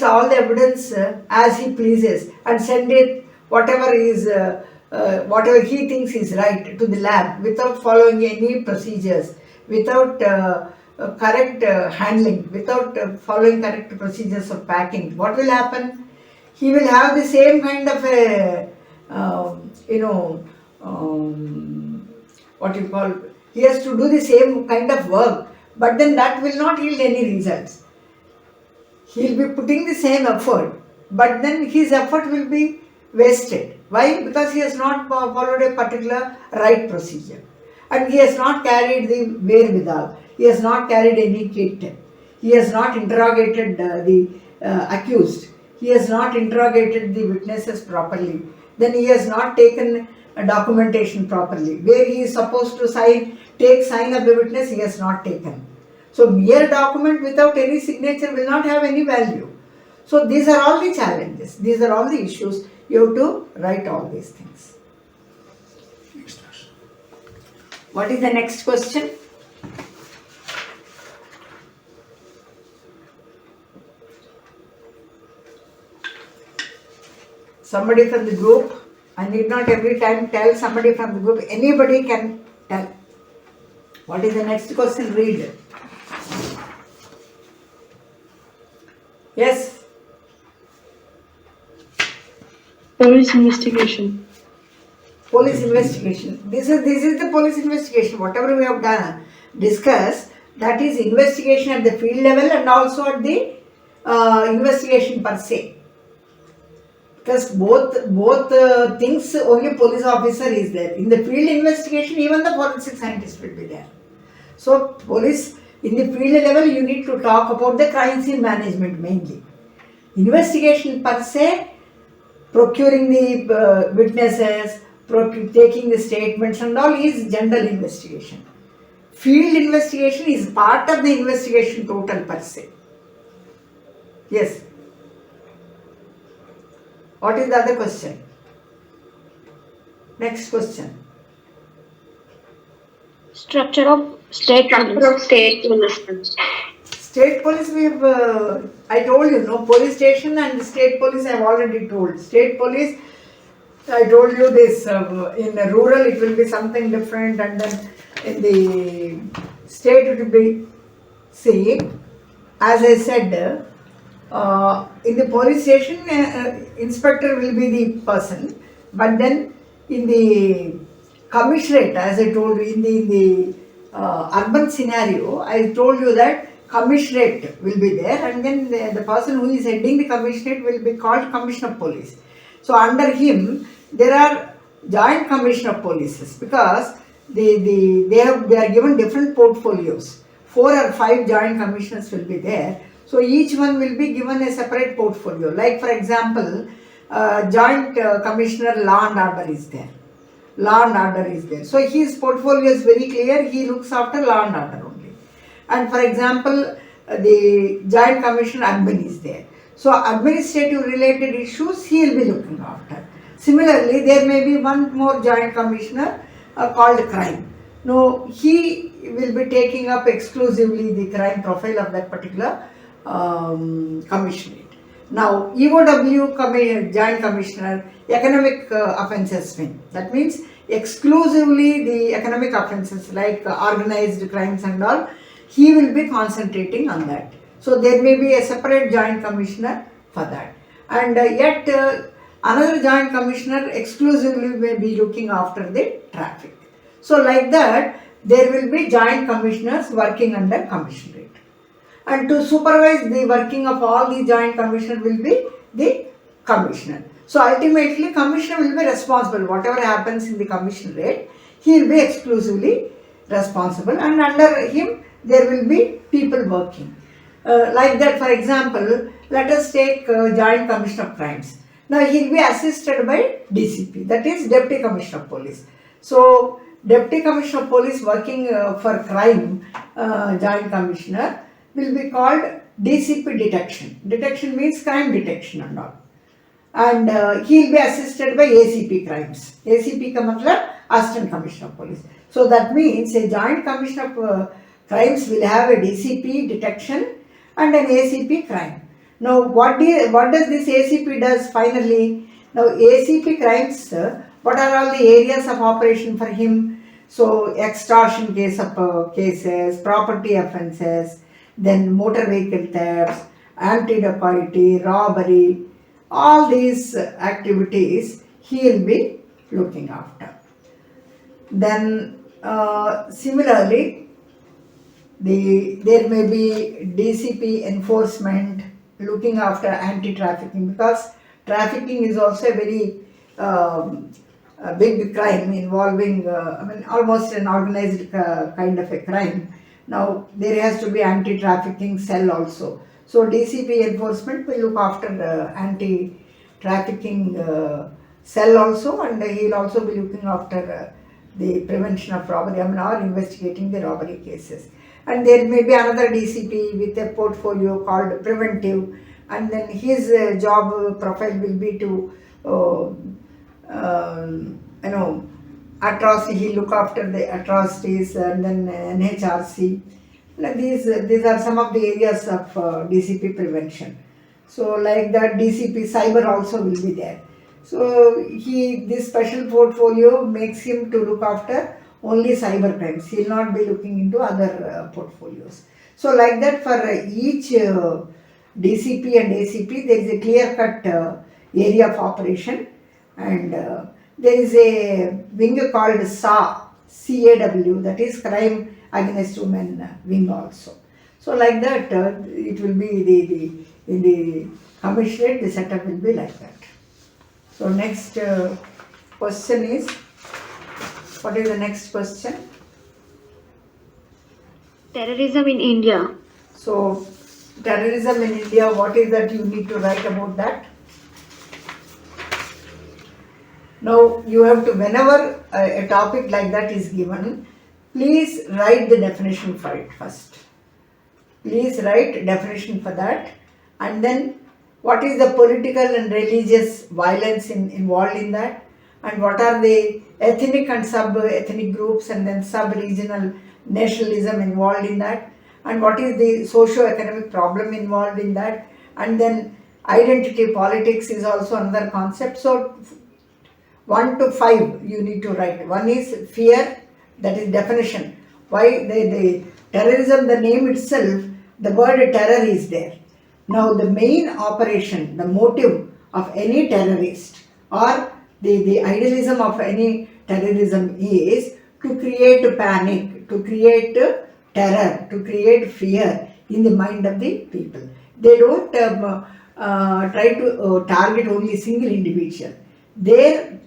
all the evidence as he pleases and send it whatever he thinks is right to the lab without following any procedures, without correct handling, without following correct procedures of packing. What will happen? He will have the same kind of a he has to do the same kind of work, but then that will not yield any results. He will be putting the same effort, but then his effort will be wasted. Why? Because he has not followed a particular right procedure, and he has not carried the wherewithal. He has not carried any kit. He has not interrogated the accused. He has not interrogated the witnesses properly. Then he has not taken documentation properly. Where he is supposed to take sign of the witness, he has not taken. So mere document without any signature will not have any value. So these are all the challenges. These are all the issues. You have to write all these things. What is the next question? Somebody from the group. I need not every time tell somebody from the group. Anybody can What is the next question? Read. Yes. Police investigation. Police investigation. This is the police investigation. Whatever we have done, discussed, that is investigation at the field level and also at the investigation per se. Because both things, only police officer is there. In the field investigation, even the forensic scientist will be there. So police, in the field level, you need to talk about the crime scene management mainly. Investigation per se, procuring the witnesses, taking the statements and all is general investigation. Field investigation is part of the investigation total per se. Yes. What is the other question? Next question. Structure of state police. State police. State police, we have, I told you, no, police station and state police I have already told. State police, I told you this, in rural it will be something different, and then in the state it will be, see, as I said, in the police station, inspector will be the person, but then in the commissionerate, as I told you, in the urban scenario, I told you that commissionerate will be there, and then the person who is heading the commissionerate will be called commissioner of police. So under him there are joint commissioner of police, because they are given different portfolios. 4 or 5 joint commissioners will be there. So each one will be given a separate portfolio. Like for example, joint commissioner law and order is there. Law and order is there. So his portfolio is very clear. He looks after law and order only. And for example, the joint commissioner admin is there. So administrative related issues he will be looking after. Similarly, there may be one more joint commissioner called crime. No, he will be taking up exclusively the crime profile of that particular commissionerate. Now, EOW joint commissioner, economic offences wing. That means exclusively the economic offences like organized crimes and all, he will be concentrating on that. So there may be a separate joint commissioner for that. And yet another joint commissioner exclusively may be looking after the traffic. So like that, there will be joint commissioners working under commissionerate. And to supervise the working of all the joint commissioners will be the commissioner. So ultimately, commissioner will be responsible. Whatever happens in the commissionerate, he will be exclusively responsible, and under him there will be people working. Like that, for example, let us take joint commissioner of crimes. Now he will be assisted by DCP, that is Deputy Commissioner of Police. So Deputy Commissioner of Police working for crime joint commissioner will be called DCP detection. Detection means crime detection and all. And he will be assisted by ACP crimes. ACP ka matlab Assistant Commissioner of Police. So that means a joint commissioner of crimes will have a DCP detection and an ACP crime. Now what does this ACP does finally? Now ACP crimes, what are all the areas of operation for him? So extortion cases, property offences, then motor vehicle thefts, anti-dacoity, robbery, all these activities he will be looking after. Then similarly, there may be DCP enforcement looking after anti-trafficking, because trafficking is also a very big crime involving, almost an organized kind of a crime. Now there has to be anti-trafficking cell also. So DCP enforcement will look after anti-trafficking cell also, and he will also be looking after the prevention of robbery, or investigating the robbery cases. And there may be another DCP with a portfolio called preventive, and then his job profile will be to atrocity, he look after the atrocities, and then NHRC. These are some of the areas of DCP prevention. So like that, DCP cyber also will be there. So this special portfolio makes him to look after only cyber crimes. He will not be looking into other portfolios. So like that for each DCP and ACP, there is a clear-cut area of operation, and there is a wing called CAW, that is Crime Against Women wing also. So like that, it will be in the commissionate, the setup will be like that. So next question is, what is the next question? Terrorism in India. So terrorism in India, what is that you need to write about that? Now you have to, whenever a topic like that is given, please write the definition for it first. Please write definition for that, and then what is the political and religious violence involved in that, and what are the ethnic and sub-ethnic groups and then sub-regional nationalism involved in that, and what is the socio-economic problem involved in that, and then identity politics is also another concept. So 1 to 5 you need to write. One is fear, that is definition. Why the terrorism, the name itself, the word terror is there. Now the main operation, the motive of any terrorist or the idealism of any terrorism is to create panic, to create terror, to create fear in the mind of the people. They don't try to target only single individual. Their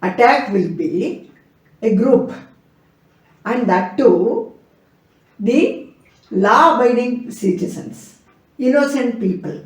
attack will be a group, and that too the law-abiding citizens, innocent people.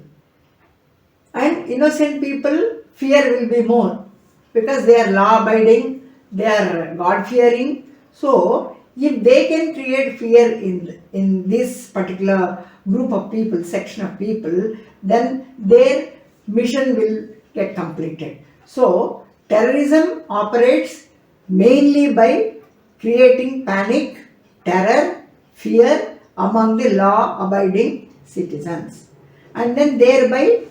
And innocent people, fear will be more because they are law-abiding, they are God-fearing. So if they can create fear in this particular group of people, section of people, then their mission will get completed. So terrorism operates mainly by creating panic, terror, fear among the law-abiding citizens, and then thereby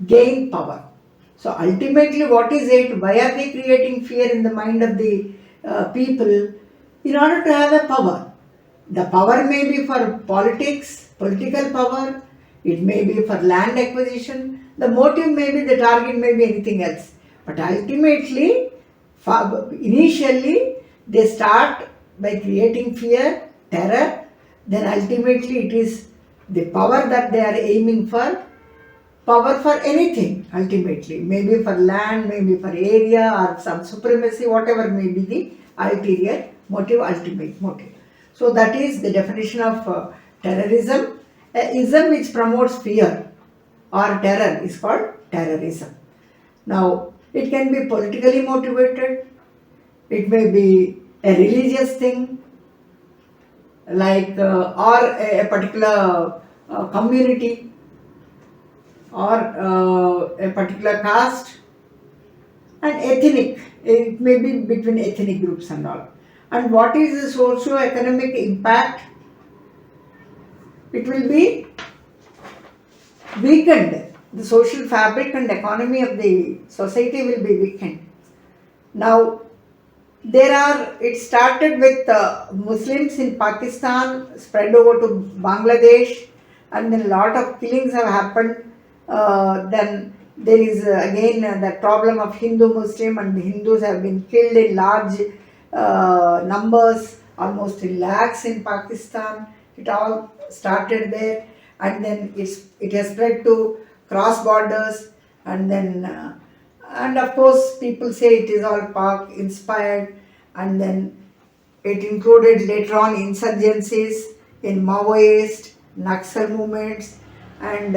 gain power. So ultimately what is it? Why are they creating fear in the mind of the people? In order to have a power. The power may be for politics, political power, it may be for land acquisition, the motive may be, the target may be anything else. But ultimately, initially, they start by creating fear, terror, then ultimately it is the power that they are aiming for, power for anything ultimately, maybe for land, maybe for area or some supremacy, whatever may be the ulterior motive, ultimate motive. So that is the definition of terrorism. Ism which promotes fear or terror is called terrorism. Now it can be politically motivated, it may be a religious thing, like or a particular community or a particular caste, and ethnic, it may be between ethnic groups and all. And what is the socio-economic impact? It will be weakened. The social fabric and economy of the society will be weakened. Now it started with Muslims in Pakistan, spread over to Bangladesh, and then a lot of killings have happened. Then there is again the problem of Hindu-Muslim, and the Hindus have been killed in large numbers, almost in lakhs in Pakistan. It all started there, and then it has spread to cross borders, and then and of course people say it is all Pak inspired, and then it included later on insurgencies in Maoist, Naxal movements, and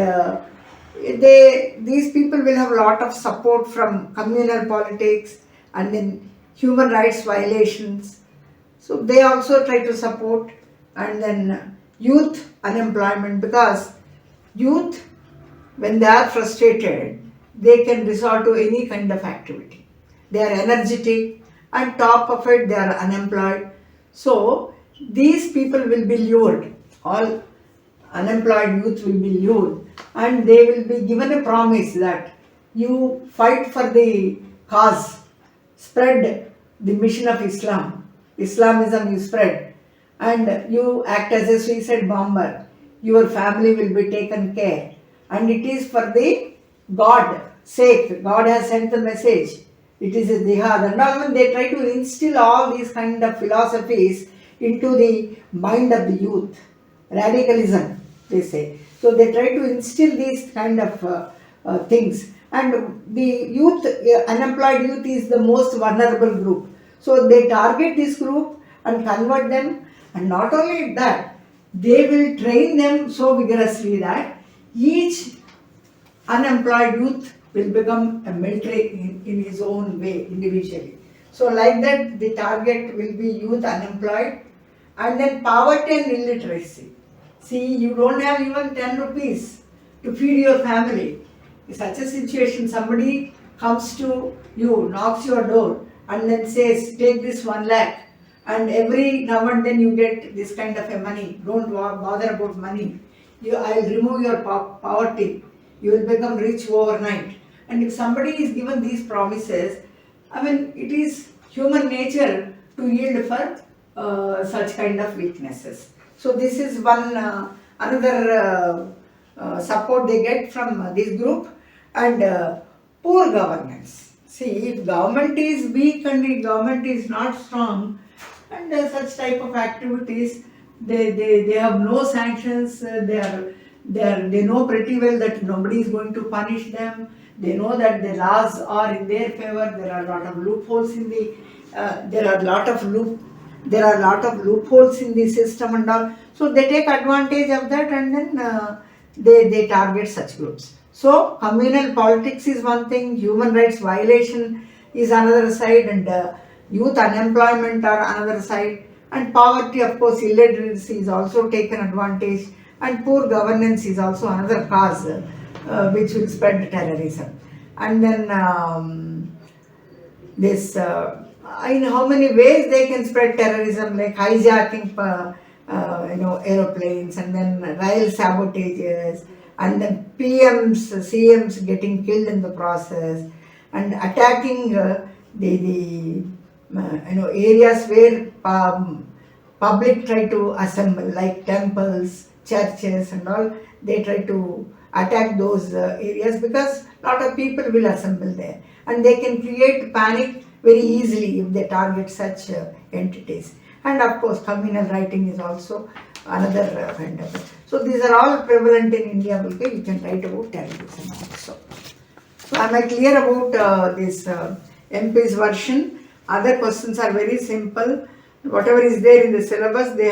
these people will have a lot of support from communal politics and then human rights violations. So they also try to support, and then youth unemployment, because youth, when they are frustrated, they can resort to any kind of activity. They are energetic, and top of it they are unemployed. So these people will be lured, all unemployed youth will be lured, and they will be given a promise that you fight for the cause, spread the mission of Islam, Islamism you spread, and you act as a suicide bomber, your family will be taken care. And it is for the God sake. God has sent the message. It is a jihad. And all when they try to instill all these kind of philosophies into the mind of the youth, radicalism, they say. So they try to instill these kind of things. And the youth, unemployed youth is the most vulnerable group. So they target this group and convert them. And not only that, they will train them so vigorously that each unemployed youth will become a military in his own way individually. So like that the target will be youth unemployed, and then poverty and illiteracy. See, you don't have even 10 rupees to feed your family. In such a situation, somebody comes to you, knocks your door, and then says, take this 1 lakh, and every now and then you get this kind of a money. Don't bother about money. I'll remove your poverty. You will become rich overnight. And if somebody is given these promises, I mean, it is human nature to yield for such kind of weaknesses. So this is one another support they get from this group. And poor governance. See, if government is weak and the government is not strong, and such type of activities, they have no sanctions. They know pretty well that nobody is going to punish them. They know that the laws are in their favor. There are a lot of loopholes in the loopholes in the system and all. So they take advantage of that, and then they target such groups. So communal politics is one thing, human rights violation is another side, and youth unemployment are another side, and poverty, of course, illiteracy is also taken advantage, and poor governance is also another cause which will spread terrorism. And then this in how many ways they can spread terrorism, like hijacking aeroplanes, and then rail sabotages, and then PMs, CMs getting killed in the process, and attacking the areas where public try to assemble, like temples, churches and all. They try to attack those areas because a lot of people will assemble there, and they can create panic very easily if they target such entities. And of course communal writing is also another kind of it. So these are all prevalent in India. You can write about terrorism also. So am I clear about this MP's version? Other questions are very simple. Whatever is there in the syllabus, they